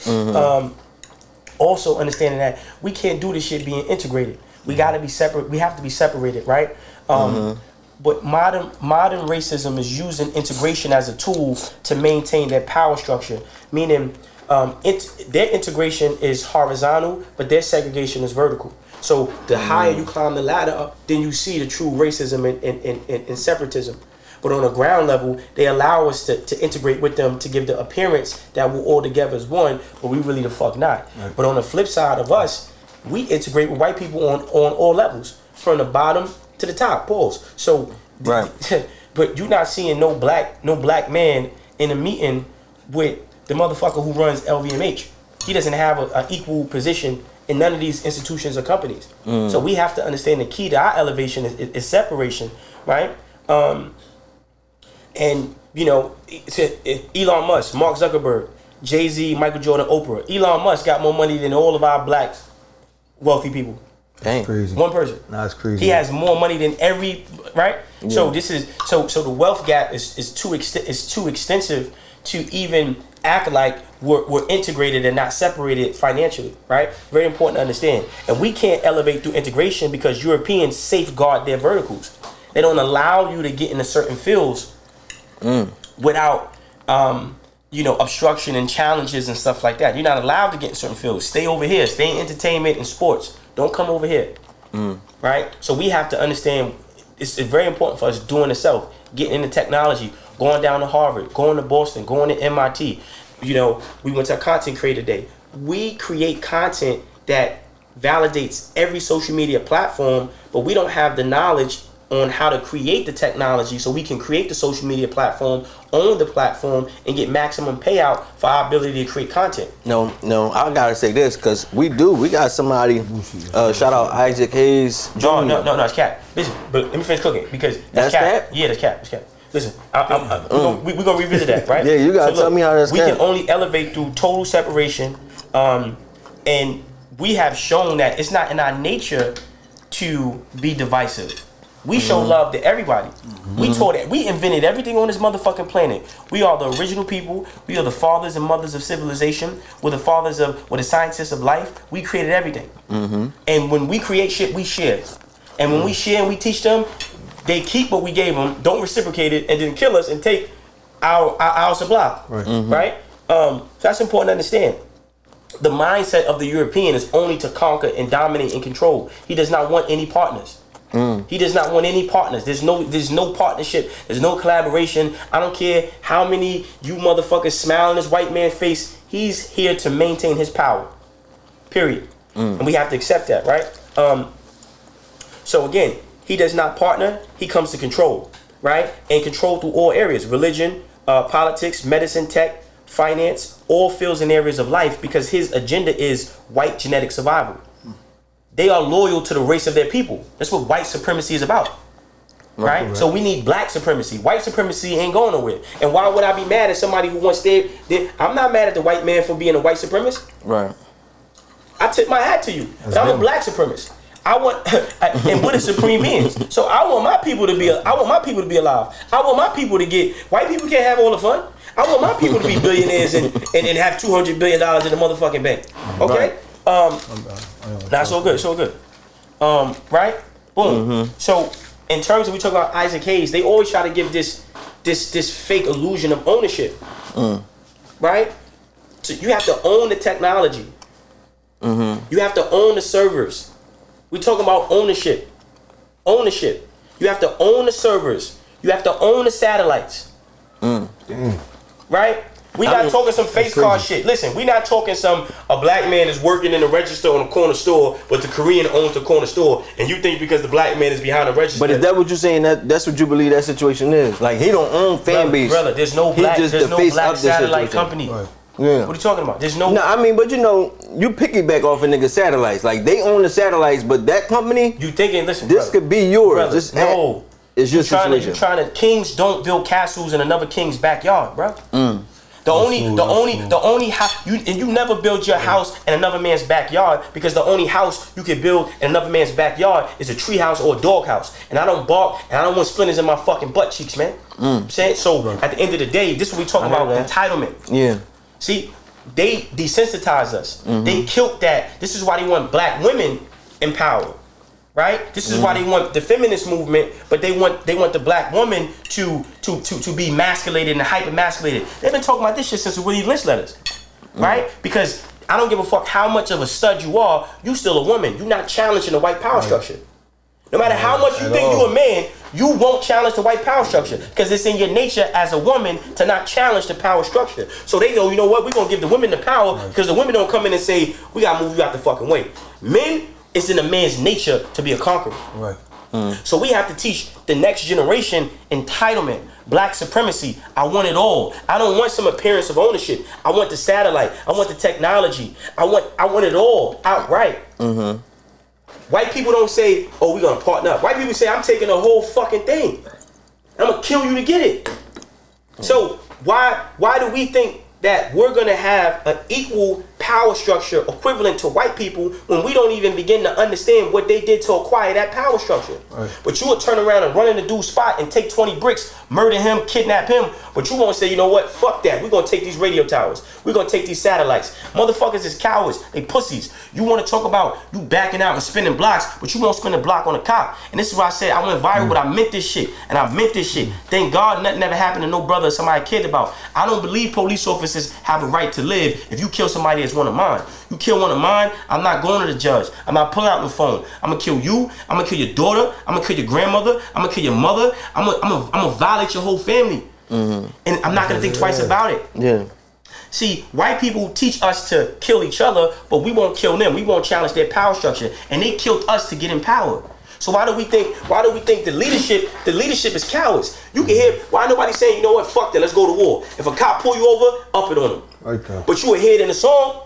Also understanding that we can't do this shit being integrated. We gotta be separate. We have to be separated, right? But modern racism is using integration as a tool to maintain their power structure, meaning their integration is horizontal, but their segregation is vertical. So the higher you climb the ladder up, then you see the true racism and separatism. But on a ground level, they allow us to integrate with them to give the appearance that we're all together as one, but we really the fuck not. Right. But on the flip side of us, we integrate with white people on all levels, from the bottom to the top. Pause. So, right. But you're not seeing no black man in a meeting with the motherfucker who runs LVMH. He doesn't have an equal position in none of these institutions or companies. So we have to understand the key to our elevation is separation, right? And you know, Elon Musk, Mark Zuckerberg, Jay-Z, Michael Jordan, Oprah. Elon Musk got more money than all of our black wealthy people. Dang. Crazy. One person. That's crazy. He has more money than every, right? Yeah. So this is so the wealth gap is too extensive to even act like we're integrated and not separated financially, right? Very important to understand. And we can't elevate through integration because Europeans safeguard their verticals. They don't allow you to get into certain fields without obstruction and challenges and stuff like that. You're not allowed to get in certain fields. Stay over here. Stay in entertainment and sports. Don't come over here. Right? So we have to understand it's very important for us doing it self, getting into technology, going down to Harvard, going to Boston, going to MIT. You know, we went to a content creator day. We create content that validates every social media platform, but we don't have the knowledge on how to create the technology so we can create the social media platform, own the platform, and get maximum payout for our ability to create content. No, I gotta say this, because we got somebody, shout out Isaac Hayes Jr. No, it's cap. Listen, but let me finish cooking, because that's cap. Yeah, that's cap. Listen, we're gonna revisit that, right? Yeah, you gotta tell me how that's we can only elevate through total separation, and we have shown that it's not in our nature to be divisive. We show love to everybody. We taught it. We invented everything on this motherfucking planet. We are the original people. We are the fathers and mothers of civilization. We're the scientists of life. We created everything. And when we create shit, we share. And when we share and we teach them, they keep what we gave them, don't reciprocate it, and then kill us and take our supply. Right? So that's important to understand. The mindset of the European is only to conquer and dominate and control. He does not want any partners. He does not want any partners. There's no partnership. There's no collaboration. I don't care how many you motherfuckers smile in this white man's face. He's here to maintain his power. Period. And we have to accept that, right? So again, he does not partner. He comes to control, right? And control through all areas: religion, politics, medicine, tech, finance, all fields and areas of life, because his agenda is white genetic survival. They are loyal to the race of their people. That's what white supremacy is about, right? So we need black supremacy. White supremacy ain't going nowhere. And why would I be mad at somebody who wants to? I'm not mad at the white man for being a white supremacist. Right. I tip my hat to you. But I'm a black supremacist. I want, and what is supreme means. So I want my people to be. I want my people to be alive. I want my people to get. White people can't have all the fun. I want my people to be billionaires and have $200 billion in the motherfucking bank. Okay. That's so good. Right? Boom. So in terms of, we talk about Isaac Hayes, they always try to give this fake illusion of ownership. Right? So you have to own the technology. You have to own the servers. We talking about ownership. You have to own the servers. You have to own the satellites. right? We not talking some face card shit. Listen, we not talking a black man is working in the register on a corner store, but the Korean owns the corner store, and you think because the black man is behind the register. But is that what you're saying? That's what you believe that situation is? Like he don't own fan base. Brother, there's no black satellite company. Right. Yeah. What are you talking about? There's no. No, I mean, but you piggyback off of niggas satellites. Like they own the satellites, but that company. You thinking? Listen, this could be yours. Brother, no. It's your situation. You're trying to. Kings don't build castles in another king's backyard, bro. The only house you never build your house in another man's backyard, because the only house you can build in another man's backyard is a tree house or a dog house. And I don't bark and I don't want splinters in my fucking butt cheeks, man. I'm saying? So at the end of the day, this is what we talking about, entitlement. Yeah. See, they desensitize us. They killed that. This is why they want black women in power. Right? This is why they want the feminist movement, but they want the black woman to be masculated and hyper-masculated. They've been talking about this shit since the Willie Lynch letters. Right? Because I don't give a fuck how much of a stud you are, you still a woman. You're not challenging the white power structure. No matter how much you think you're a man, you won't challenge the white power structure, because it's in your nature as a woman to not challenge the power structure. So they go, you know what, we're going to give the women the power, because the women don't come in and say, we got to move you out the fucking way. Men, it's in a man's nature to be a conqueror. Right. So we have to teach the next generation entitlement, black supremacy. I want it all. I don't want some appearance of ownership. I want the satellite. I want the technology. I want it all outright. White people don't say, oh, we're going to partner up. White people say, I'm taking the whole fucking thing. I'm going to kill you to get it. So why do we think that we're going to have an equal power structure equivalent to white people when we don't even begin to understand what they did to acquire that power structure? Right. But you would turn around and run in the dude's spot and take 20 bricks, murder him, kidnap him, but you won't say, you know what, fuck that. We're going to take these radio towers. We're going to take these satellites. Motherfuckers is cowards. They pussies. You want to talk about you backing out and spinning blocks, but you won't spin a block on a cop. And this is why I said I went viral, but I meant this shit. And I meant this shit. Thank God nothing ever happened to no brother or somebody I cared about. I don't believe police officers have a right to live if you kill somebody that's one of mine. You kill one of mine, I'm not going to the judge. I'm not pulling out the phone. I'm going to kill you. I'm going to kill your daughter. I'm going to kill your grandmother. I'm going to kill your mother. I'm going to violate your whole family. And I'm not going to think twice about it. Yeah. See, white people teach us to kill each other, but we won't kill them. We won't challenge their power structure. And they killed us to get in power. So why do we think the leadership is cowards? You can hear why nobody saying, you know what, fuck that, let's go to war. If a cop pull you over, up it on him. Okay. But you would hear it in the song,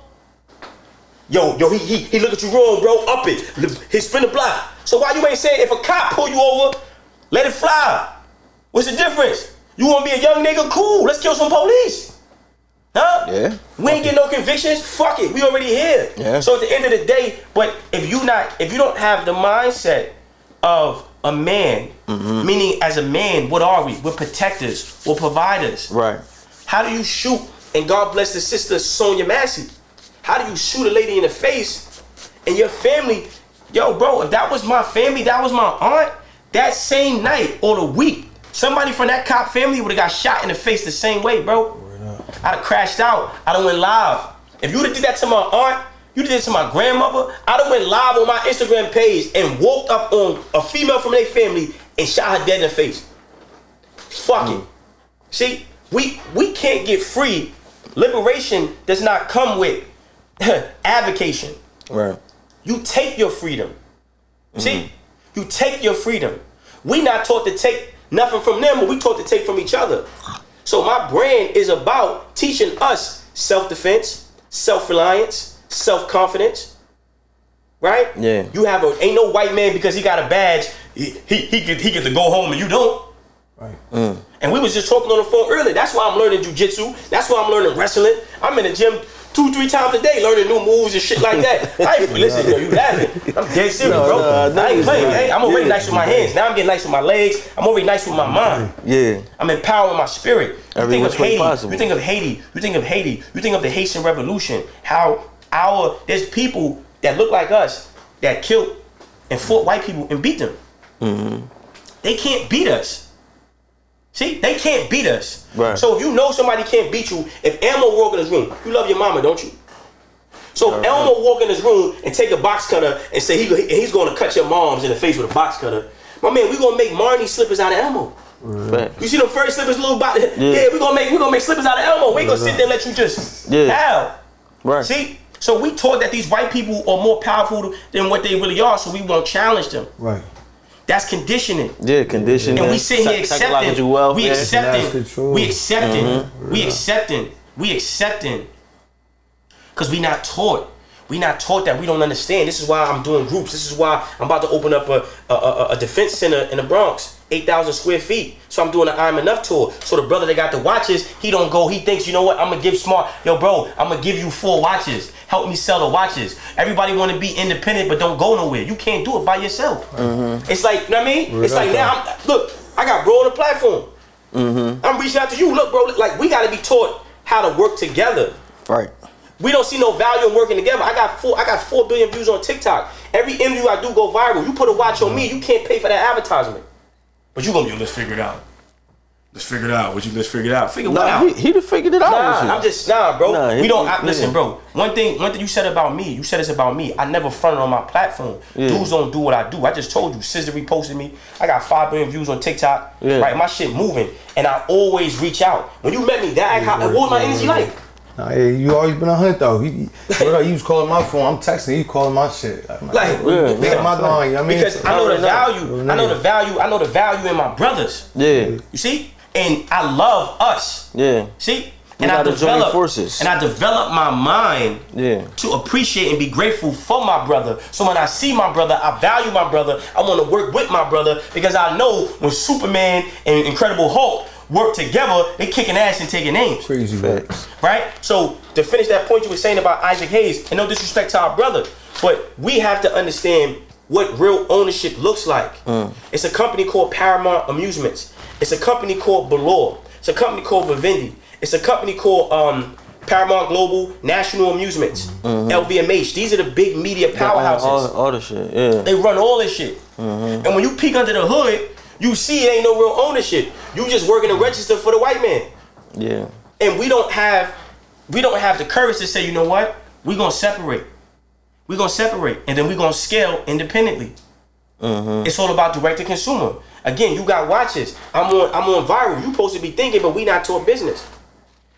yo, he look at you wrong, bro, up it. He spin the block. So why you ain't saying if a cop pull you over, let it fly? What's the difference? You want to be a young nigga? Cool, let's kill some police. Huh? Yeah. We ain't getting no convictions. Fuck it. We already here. Yeah. So at the end of the day, but if you don't have the mindset of a man, meaning as a man, what are we? We're protectors. We're providers. Right. How do you shoot? And God bless the sister Sonia Massey. How do you shoot a lady in the face and your family? Yo, bro, if that was my family, that was my aunt, that same night or the week, somebody from that cop family would have got shot in the face the same way, bro. I'd have crashed out. I'd have went live. If you would have did that to my aunt, you did it to my grandmother, I'd have went live on my Instagram page and walked up on a female from their family and shot her dead in the face. Fuck it. See, we can't get free. Liberation does not come with advocation. Right. You take your freedom. See, you take your freedom. We not taught to take nothing from them, but we taught to take from each other. So my brand is about teaching us self-defense, self-reliance, self-confidence, right? Yeah. You have ain't no white man because he got a badge, he get to go home and you don't. Right. And we was just talking on the phone earlier. That's why I'm learning jiu-jitsu. That's why I'm learning wrestling. I'm in the gym 2-3 times a day learning new moves and shit like that. I ain't listen, yo, you laughing. I'm dead serious, bro. I ain't playing. I'm already nice with my hands. Now I'm getting nice with my legs. I'm already nice with my mind. Yeah. I'm empowering my spirit. You think of Haiti. You think of Haiti. You think of Haiti. You think of the Haitian Revolution. How there's people that look like us that killed and fought white people and beat them. They can't beat us. See, they can't beat us. Right. So if you know somebody can't beat you, if Elmo walk in his room, you love your mama, don't you? So if Elmo walk in his room and take a box cutter and say he's going to cut your moms in the face with a box cutter, my man, we going to make Marnie slippers out of Elmo. You see them furry slippers, little body. Yeah, we gonna make slippers out of Elmo. We ain't gonna sit there and let you just how. Right. See, so we taught that these white people are more powerful than what they really are, so we won't challenge them. Right. That's conditioning. Yeah, conditioning. And we sit here accepting. We accepting. We accepting. Mm-hmm. We accepting. We accepting. Because we not taught. We not taught that. We don't understand. This is why I'm doing groups. This is why I'm about to open up a defense center in the Bronx, 8,000 square feet. So I'm doing an I'm Enough tour. So the brother that got the watches, he don't go. He thinks, you know what? I'm gonna give Smart. Yo, bro, I'm gonna give you 4 watches. Help me sell the watches. Everybody want to be independent, but don't go nowhere. You can't do it by yourself. Mm-hmm. It's like, you know what I mean? It's like now. Look, I got bro on the platform. Mm-hmm. I'm reaching out to you. Look, bro. Like we gotta be taught how to work together. Right. We don't see no value in working together. I got 4 billion views on TikTok. Every interview I do go viral. You put a watch on me, you can't pay for that advertisement. But you gonna be, let's figure it out. Let's figure it out. Let's figure it out. Figure what out? He done figured it out. Bro. We don't. Listen, bro. One thing you said about me. You said it's about me. I never fronted on my platform. Yeah. Dudes don't do what I do. I just told you. Scissor reposted me. I got 5 billion views on TikTok. Yeah. Right, my shit moving, and I always reach out. When you met me, what was my energy like? Nah, yeah, you always been 100 though. You was calling my phone, I'm texting, you calling my shit. My line, you know what I mean? Because I know the value. I know the value in my brothers. Yeah. You see? And I love us. Yeah. See? And I develop my mind to appreciate and be grateful for my brother. So when I see my brother, I value my brother. I want to work with my brother because I know when Superman and Incredible Hulk work together, they kicking ass and taking names. Crazy facts. Right? So to finish that point you were saying about Isaac Hayes, and no disrespect to our brother, but we have to understand what real ownership looks like. It's a company called Paramount Amusements. It's a company called Belore. It's a company called Vivendi. It's a company called Paramount Global National Amusements, LVMH. These are the big media powerhouses. All the shit, yeah. They run all this shit. And when you peek under the hood, you see it ain't no real ownership. You just working the register for the white man. Yeah. And we don't have the courage to say, you know what? We're gonna separate. We're gonna separate, and then we're gonna scale independently. It's all about direct to consumer. Again, you got watches. I'm on viral. You supposed to be thinking, but we not taught business.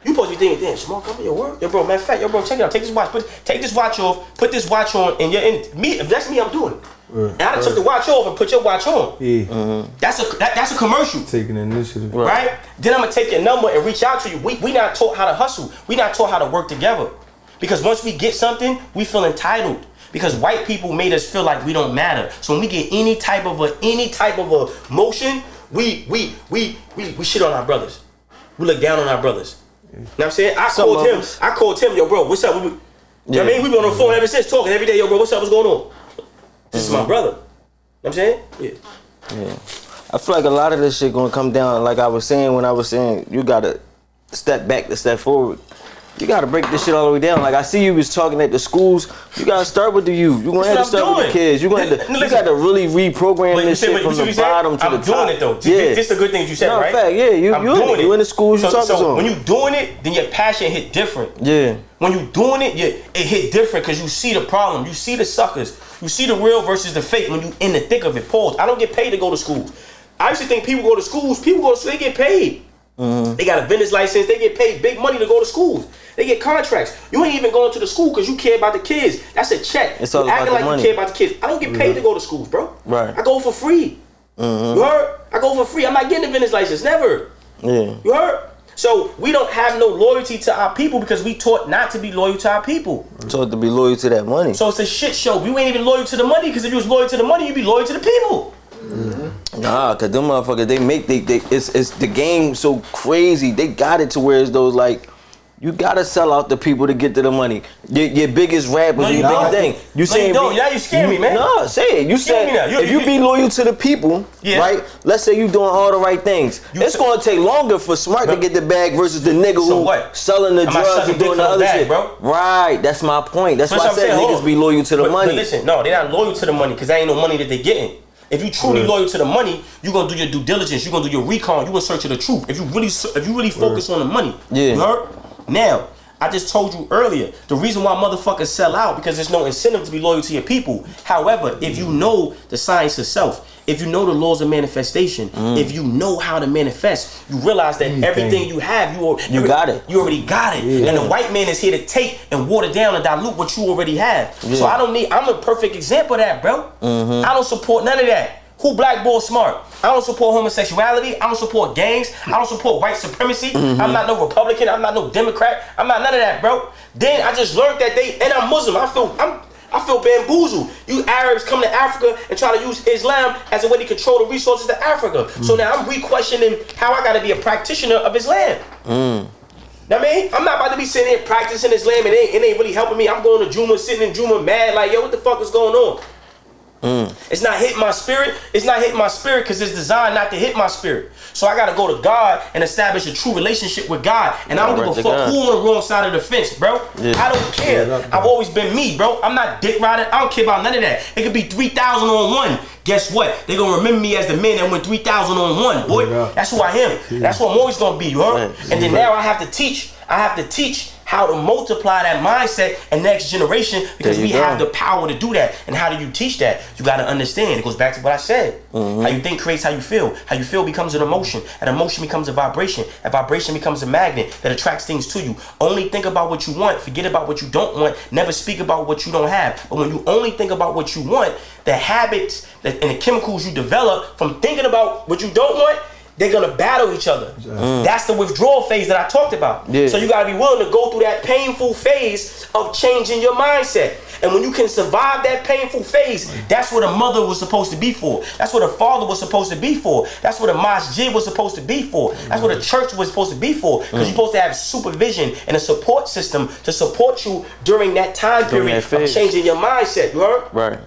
You supposed to be thinking, damn, small company, your work. Yo, bro, matter of fact, yo, bro, check it out. Take this watch. Take this watch off. Put this watch on, and me. If that's me, I'm doing it. And I took the watch off and put your watch on. Yeah. That's a commercial. Taking initiative. Right? Then I'm gonna take your number and reach out to you. We not taught how to hustle. We not taught how to work together. Because once we get something, we feel entitled. Because white people made us feel like we don't matter. So when we get any type of a motion, we shit on our brothers. We look down on our brothers. You know what I'm saying? I called him, yo, bro, what's up? You know what I mean? We've been on the phone ever since, talking every day, yo, bro, what's up? What's going on? This is my brother. You know what I'm saying? Yeah. I feel like a lot of this shit gonna come down, like I was saying when I was saying, you gotta step back to step forward. You gotta break this shit all the way down. Like I see you was talking at the schools. You gotta start with the youth. You gonna have to start with the kids. You gotta really reprogram this shit from the bottom to the top. I'm doing it though. Yeah. This is the good things you said, right? Fact, yeah. You in the schools. You talking to them. When you doing it, then your passion hit different. Yeah. When you doing it, it hit different because you see the problem. You see the suckers. You see the real versus the fake when you in the thick of it. Pause. I don't get paid to go to school. I used to think people go to schools. They get paid. They got a vendor's license. They get paid big money to go to schools. They get contracts. You ain't even going to the school because you care about the kids. That's a check. It's all you acting about like the money. You care about the kids. I don't get paid to go to schools, bro. Right. I go for free. You heard? I go for free. I'm not getting a vendor's license. Never. Yeah. You heard? So we don't have no loyalty to our people because we taught not to be loyal to our people. Taught to be loyal to that money. So it's a shit show. We ain't even loyal to the money because if you was loyal to the money, you'd be loyal to the people. Nah, cause them motherfuckers, it's the game so crazy. They got it to where it's those like, you gotta sell out the people to get to the money. Your biggest rappers, no, you your don't. big thing. You saying don't. Now you scare me, man. No, say it. You said if you be loyal to the people, right? Let's say you doing all the right things. It's gonna take longer for Smart to get the bag versus the nigga who selling the drugs and doing the other shit, bro. Right. That's my point. That's why I said niggas be loyal to the money. But listen, no, they're not loyal to the money because there ain't no money that they getting. If you truly loyal to the money, you gonna do your due diligence. You gonna do your recon. You gonna search for the truth. If you really focus on the money, you heard? Now, I just told you earlier, the reason why motherfuckers sell out because there's no incentive to be loyal to your people. However, if you know the science of self, if you know the laws of manifestation, if you know how to manifest, you realize that everything you have, you got it. You already got it. Yeah. And the white man is here to take and water down and dilute what you already have. Yeah. So I'm a perfect example of that, bro. I don't support none of that. Who blackball smart? I don't support homosexuality. I don't support gangs. I don't support white supremacy. I'm not no Republican. I'm not no Democrat. I'm not none of that, bro. Then I just learned that and I'm Muslim. I feel bamboozled. You Arabs come to Africa and try to use Islam as a way to control the resources of Africa. So now I'm re-questioning how I gotta be a practitioner of Islam. Know what I mean? I'm not about to be sitting here practicing Islam and it ain't really helping me. I'm going to Juma, sitting in Juma mad like, yo, what the fuck is going on? It's not hitting my spirit. It's not hitting my spirit because it's designed not to hit my spirit. So I gotta go to God and establish a true relationship with God. And I don't give a fuck who on the wrong side of the fence, bro. I don't care. I've always been me, bro. I'm not dick riding. I don't care about none of that. It could be 3,000 on one. Guess what? They gonna remember me as the man that went 3,000 on one, boy. That's who I am. That's what I'm always gonna be, you heard? And then now I have to teach how to multiply that mindset in next generation because we have the power to do that. And how do you teach that? You got to understand. It goes back to what I said. How you think creates how you feel. How you feel becomes an emotion. An emotion becomes a vibration. A vibration becomes a magnet that attracts things to you. Only think about what you want. Forget about what you don't want. Never speak about what you don't have. But when you only think about what you want, the habits and the chemicals you develop from thinking about what you don't want, they're gonna battle each other. That's the withdrawal phase that I talked about. So you gotta be willing to go through that painful phase of changing your mindset. And when you can survive that painful phase, that's what a mother was supposed to be for. That's what a father was supposed to be for. That's what a masjid was supposed to be for. That's what a church was supposed to be for. Because you're supposed to have supervision and a support system to support you during that time period of changing your mindset. You heard? Right.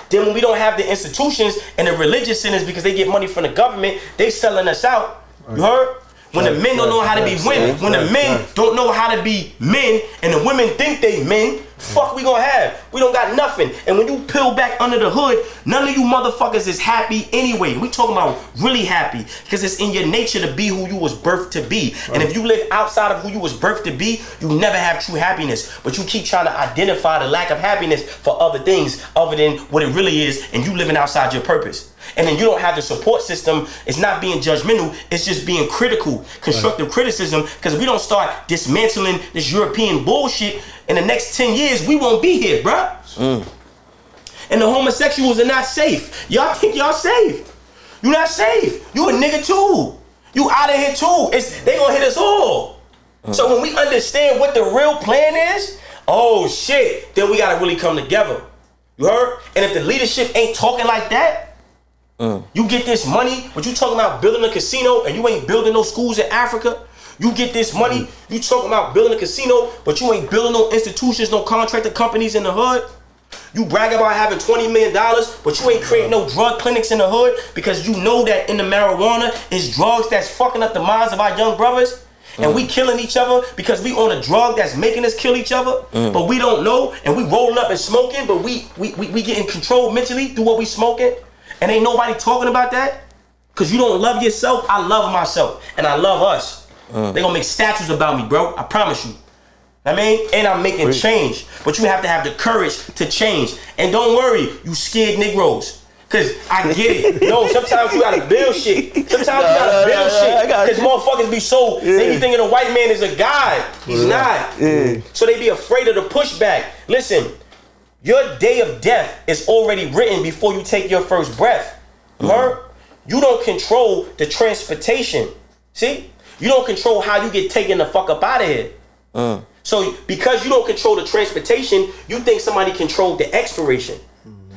Then when we don't have the institutions and the religious centers because they get money from the government, they selling us out. You heard? When the men don't know how to be women, when the men don't know how to be men, and the women think they men, fuck we gonna have? We don't got nothing. And when you peel back under the hood, none of you motherfuckers is happy anyway. We talking about really happy because it's in your nature to be who you was birthed to be. And if you live outside of who you was birthed to be, you never have true happiness. But you keep trying to identify the lack of happiness for other things other than what it really is, and you living outside your purpose. And then you don't have the support system. It's not being judgmental. It's just being critical, constructive criticism. Because if we don't start dismantling this European bullshit, in the next 10 years, we won't be here, bruh. And the homosexuals are not safe. Y'all think y'all safe. You not safe. You a nigga too. You out of here too. They gonna hit us all. So when we understand what the real plan is, oh shit, then we gotta really come together. You heard? And if the leadership ain't talking like that, you get this money, but you talking about building a casino and you ain't building no schools in Africa. You get this money, you talking about building a casino, but you ain't building no institutions, no contractor companies in the hood. You brag about having $20 million, but you ain't creating no drug clinics in the hood because you know that in the marijuana is drugs that's fucking up the minds of our young brothers. And we killing each other because we on a drug that's making us kill each other, but we don't know, and we rolling up and smoking, but we getting controlled mentally through what we smoking. And ain't nobody talking about that because you don't love yourself. I love myself and I love us. They gonna make statues about me, bro. I promise you. I mean, and I'm making change, but you have to have the courage to change. And don't worry, you scared Negroes, cause I get it. No, sometimes you gotta build shit. Sometimes you gotta build shit, cause motherfuckers be so they be thinking a white man is a god. He's not. So they be afraid of the pushback. Listen. Your day of death is already written before you take your first breath. You heard? You don't control the transportation. See? You don't control how you get taken the fuck up out of here. So because you don't control the transportation, you think somebody controlled the expiration.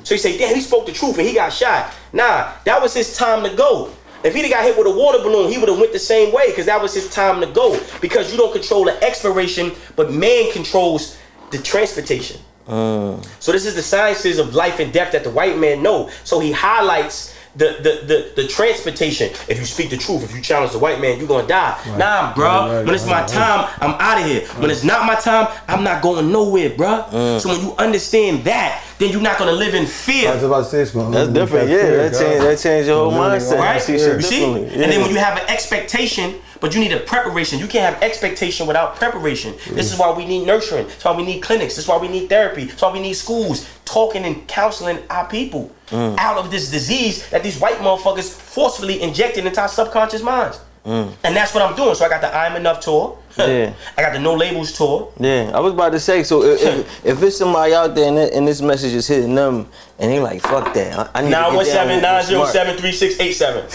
So you say, damn, he spoke the truth and he got shot. Nah, that was his time to go. If he'd got hit with a water balloon, he would have went the same way because that was his time to go. Because you don't control the expiration, but man controls the transportation. So this is the sciences of life and death that the white man know. So he highlights the transportation. If you speak the truth, if you challenge the white man, you're gonna die. Nah, bro. When it's my time, I'm out of here. When it's not my time, I'm not going nowhere, bro. So when you understand that, then you're not gonna live in fear. I was about to say, that's different. Yeah, that changed your whole mindset. Right? You see? And then when you have an expectation, But you need a preparation. You can't have expectation without preparation. This is why we need nurturing. That's why we need clinics. That's why we need therapy. That's why we need schools talking and counseling our people out of this disease that these white motherfuckers forcefully injected into our subconscious minds. And that's what I'm doing. So I got the I'm Enough tour. I got the No Labels tour. Yeah, I was about to say, so if it's somebody out there and this message is hitting them and they like, fuck that, I need 917-907-3687.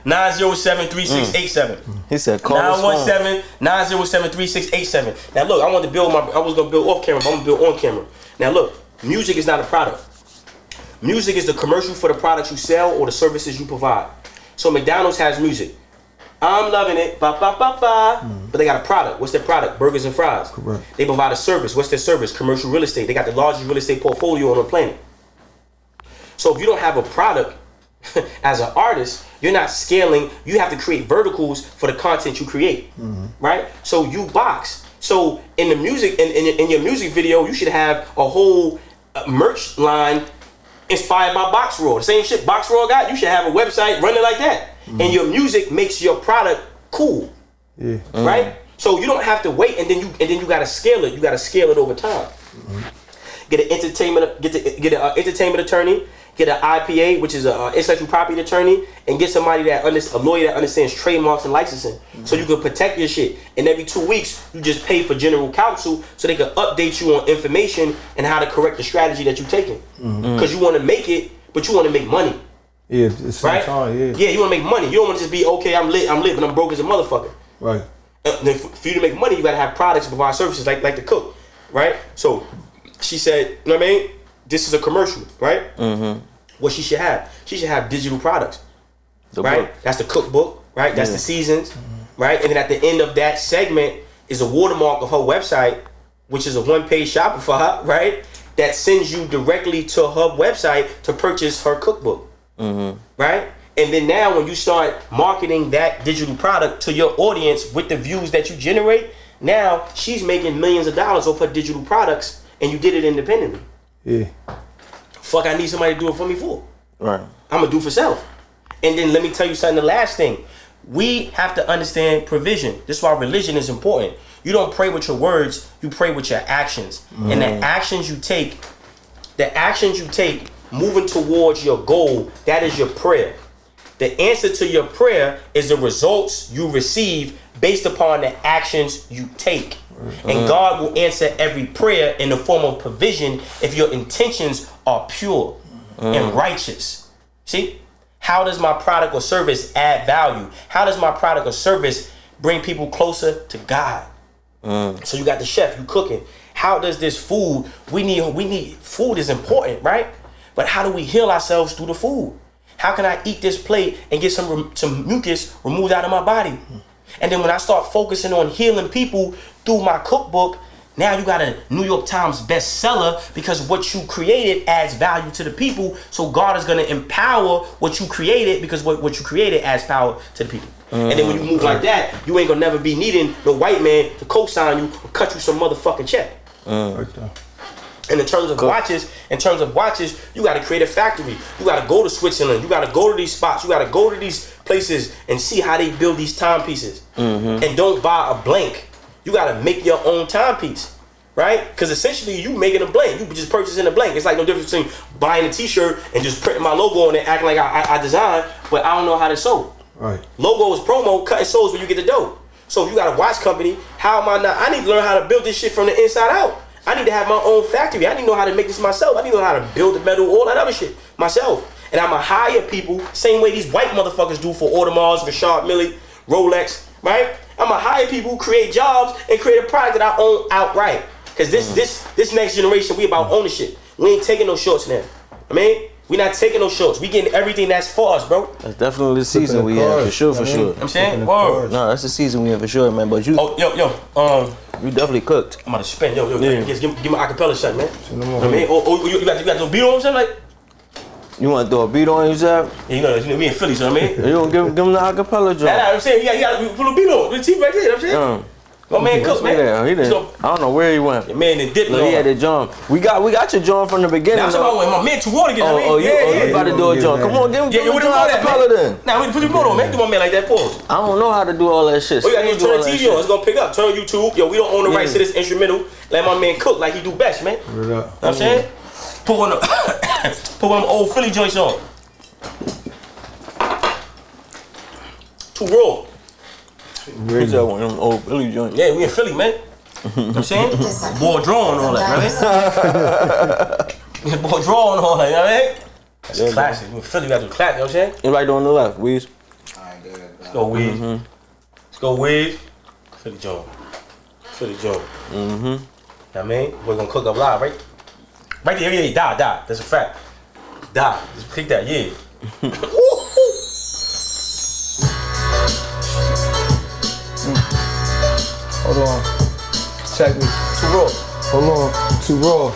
917-907-3687. He said call 917-907-3687. Now look, I was gonna build off camera, but I'm gonna build on camera. Now look, music is not a product. Music is the commercial for the products you sell or the services you provide. So McDonald's has music. I'm loving it, ba ba ba ba. But they got a product. What's their product? Burgers and fries. Correct. They provide a service. What's their service? Commercial real estate. They got the largest real estate portfolio on the planet. So if you don't have a product as an artist, you're not scaling. You have to create verticals for the content you create, right? So you box. So in the music, in your music video, you should have a whole merch line inspired by Box Raw. The same shit Box Raw got. You should have a website running like that. And your music makes your product cool. Yeah. Right? So you don't have to wait and then you gotta scale it. You gotta scale it over time. Get an entertainment entertainment attorney, get an IPA, which is a intellectual property attorney, and get somebody a lawyer that understands trademarks and licensing. So you can protect your shit. And every 2 weeks you just pay for general counsel so they can update you on information and how to correct the strategy that you're taking. Because you want to make it, but you want to make money. Yeah, at the same time, Yeah, you want to make money. You don't want to just be, okay, I'm lit, but I'm broke as a motherfucker. Right. And for you to make money, you got to have products, provide services like the cook, right? So she said, you know what I mean? This is a commercial, right? What she should have digital products, right? That's the cookbook, right? That's the seasons, right? And then at the end of that segment is a watermark of her website, which is a one-page shopper for her, right? That sends you directly to her website to purchase her cookbook. Right? And then now when you start marketing that digital product to your audience with the views that you generate, now she's making millions of dollars off her digital products and you did it independently. Yeah. Fuck, I need somebody to do it for me for. Right. I'm gonna do it for self. And then let me tell you something, the last thing. We have to understand provision. This is why religion is important. You don't pray with your words, you pray with your actions. And the actions you take moving towards your goal, that is your prayer. The answer to your prayer is the results you receive based upon the actions you take. And God will answer every prayer in the form of provision if your intentions are pure and righteous. See? How does my product or service add value? How does my product or service bring people closer to God? So you got the chef, you cooking. How does this food, we need food is important, right? But how do we heal ourselves through the food? How can I eat this plate and get some mucus removed out of my body? And then when I start focusing on healing people through my cookbook, now you got a New York Times bestseller because what you created adds value to the people. So God is going to empower what you created because what you created adds power to the people. And then when you move like that, you ain't going to never be needing no white man to co-sign you or cut you some motherfucking check. Right there. And in terms of watches, you got to create a factory. You got to go to Switzerland. You got to go to these spots. You got to go to these places and see how they build these timepieces. And don't buy a blank. You got to make your own timepiece, right? Because essentially you making a blank. You just purchasing a blank. It's like no difference between buying a t-shirt and just printing my logo on it, acting like I designed, but I don't know how to sew. Right. Logo is promo, cutting sews when you get the dough. So if you got a watch company, how am I not? I need to learn how to build this shit from the inside out. I need to have my own factory. I need to know how to make this myself. I need to know how to build the metal, all that other shit myself. And I'm going to hire people, same way these white motherfuckers do for Audemars, Richard Mille, Rolex, right? I'm going to hire people, create jobs, and create a product that I own outright. Because this next generation, we about ownership. We ain't taking no shorts now. I mean, we not taking no shorts. We getting everything that's for us, bro. That's definitely the season we in, for sure. I'm saying, word. No, that's the season we in for sure, man. But you, you definitely cooked. I'm about to spin, yo, give me my acapella shot, man. I mean, you got no beat on something like? You want to throw a beat on yourself? Yeah, you know we in Philly, so I mean. You don't give him the acapella joint. I'm saying, you got to put a beat on. The team right there, you know what I'm saying? My man Cook, man. He did. I don't know where he went. Your man did dip. Look, he had the John. We got your John from the beginning. Now, I'm talking about my man too raw to get you about to do a John. Come on, give him what do you John acapella then. Now, we put you on, man. Do my man like that, pause. I don't know how to do all that shit. We gotta turn the TV on. It's gonna pick up. Turn YouTube. Yo, we don't own the rights to this instrumental. Let my man cook like he do best, man. You know what I'm saying? Put one of them old Philly joints on. Too raw. Where's that one of them old Philly joints? Yeah, we in Philly, man. You know what I'm saying? Boy drawing all that, right? Boy drawing all that, you know what I mean? That's a classic. We in Philly, we got to do classic, you know what I'm saying? You right on the left, Weez. Alright, good. Let's go, Weez. Let's go, Weez. Philly Joe. Philly Joe. You know what I mean? We're gonna cook up live, right? Right there, yeah, die. That's a fact. Die. Just click that, yeah. Hold on. Check me. Too raw. Hold on. Too raw.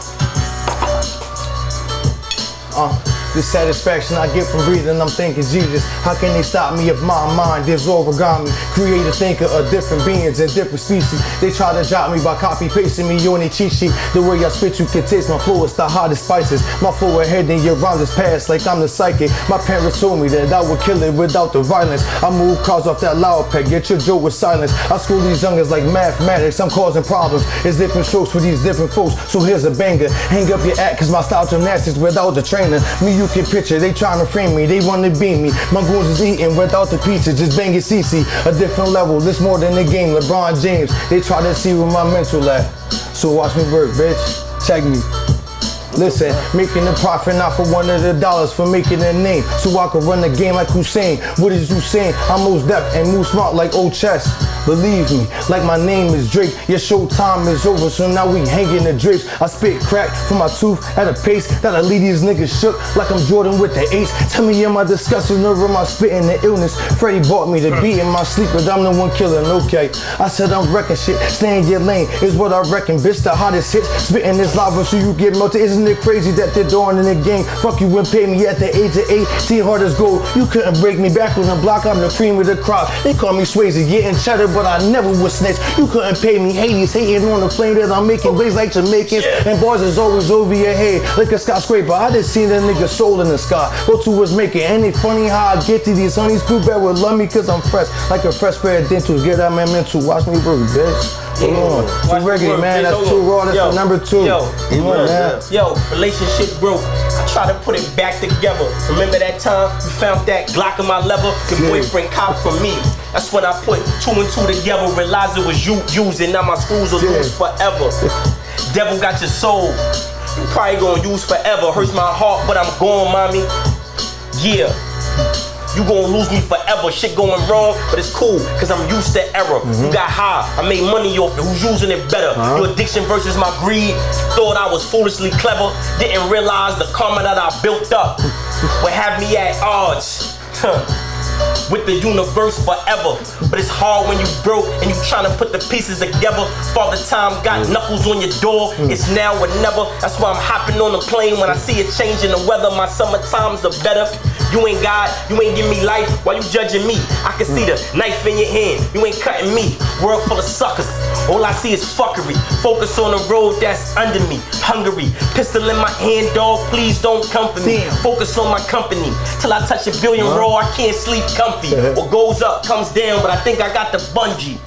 The satisfaction I get from breathing, I'm thinking, Jesus, how can they stop me if my mind is origami? Creative thinker of different beings and different species. They try to drop me by copy pasting me on a cheat sheet. The way I spit, you can taste my flow, it's the hottest spices. My flow ahead and your rhymes is past like I'm the psychic. My parents told me that I would kill it without the violence. I move cars off that loud peg, get your joke with silence. I school these youngers like mathematics, I'm causing problems. It's different strokes for these different folks, so here's a banger. Hang up your act, cause my style gymnastics without the trainer. Me, you can picture, they trying to frame me, they wanna beam me. My goons is eating without the pizza, just banging CC. A different level, this more than the game, LeBron James. They try to see where my mental at. So watch me work, bitch. Check me. Listen, making a profit not for one of the dollars, for making a name, so I can run the game like Hussein. What is you saying? I'm most depth and move smart like old chess. Believe me, like my name is Drake. Your show time is over, so now we hanging the drapes. I spit crack from my tooth at a pace that'll leave these niggas shook like I'm Jordan with the ace. Tell me, am I discussing or am I spitting the illness? Freddie bought me to be in my sleep, but I'm the one killing, okay. I said I'm wrecking shit, stay in your lane is what I reckon, bitch. The hottest hits, spitting this lava so you get melted. Isn't it crazy that they're doing in the game? Fuck you and pay me at the age of 18, hard as gold. You couldn't break me back on the block, I'm the cream of the crop. They call me Swayze, getting cheddar, but I never was snitch. You couldn't pay me. Hades hating on the flame that I'm making, blaze like Jamaicans, and bars is always over your head like a skyscraper. I just seen that nigga soul in the sky. Go-to was making. Ain't it funny how I get to these honeys? Too bad would love me cause I'm fresh, like a fresh pair of dentals. Get out my mental, watch me work, bitch. Come on, too regular, man. That's too raw. That's the number 2. Come on, man. Yo, relationship broke. I try to put it back together. Remember that time you found that Glock in my leather? Your boyfriend cop from me. That's when I put 2 and 2 together. Realized it was you using. Now my screws will lose forever. Devil got your soul. You probably gonna use forever. Hurts my heart, but I'm gone, mommy. Yeah. You gonna lose me forever, shit going wrong, but it's cool, cause I'm used to error. You got high, I made money off it, who's using it better? Your addiction versus my greed, thought I was foolishly clever, didn't realize the karma that I built up would have me at odds with the universe forever. But it's hard when you broke and you trying to put the pieces together. Father time got knuckles on your door, it's now or never. That's why I'm hopping on the plane when I see a change in the weather. My summer times are better. You ain't God, you ain't give me life while you judging me. I can see the knife in your hand, you ain't cutting me. World full of suckers, all I see is fuckery. Focus on the road that's under me, hungry. Pistol in my hand, dog, please don't come for me. Focus on my company, till I touch $1 billion raw, I can't sleep comfy. What goes up comes down, but I think I got the bungee.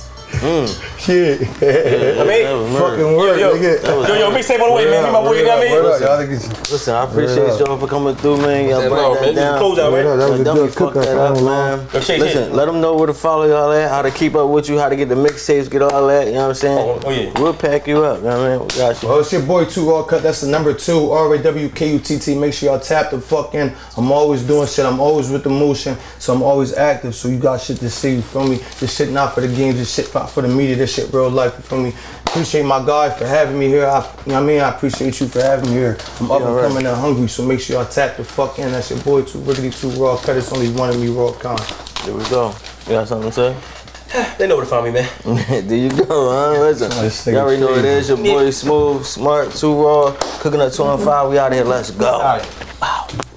Shit. I mean, fucking word, nigga. Yo, mixtape on the way, man. Me, my boy, you got me? Listen, I appreciate y'all for coming through, man. Y'all break that down. Close out, man. That was a Definitely good fuck cook that up, man. Listen, let them know where to follow y'all at, how to keep up with you, how to get the mixtapes, get all that, you know what I'm saying? Oh, yeah. We'll pack you up, you know what I mean? We got you. Well, it's your boy 2 Raw Cut. That's the number 2, RAWKUTT. Make sure y'all tap the fuck in. I'm always doing shit. I'm always with the motion, so I'm always active. So you got shit to see, you feel me? This shit not for the games, this shit not for the media, this shit real life, you feel me? Appreciate my guy for having me here. You know what I mean? I appreciate you for having me here. I'm up and coming and hungry, so make sure y'all tap the fuck in. That's your boy 2 Raw Cut. It's only one of me, Raw Con. There we go. You got something to say? They know where to find me, man. There you go, huh? Listen, y'all already know what it is. Your boy Smooth, Smart, 2 Raw, Cooking Up 215. We out here. Let's go. All right.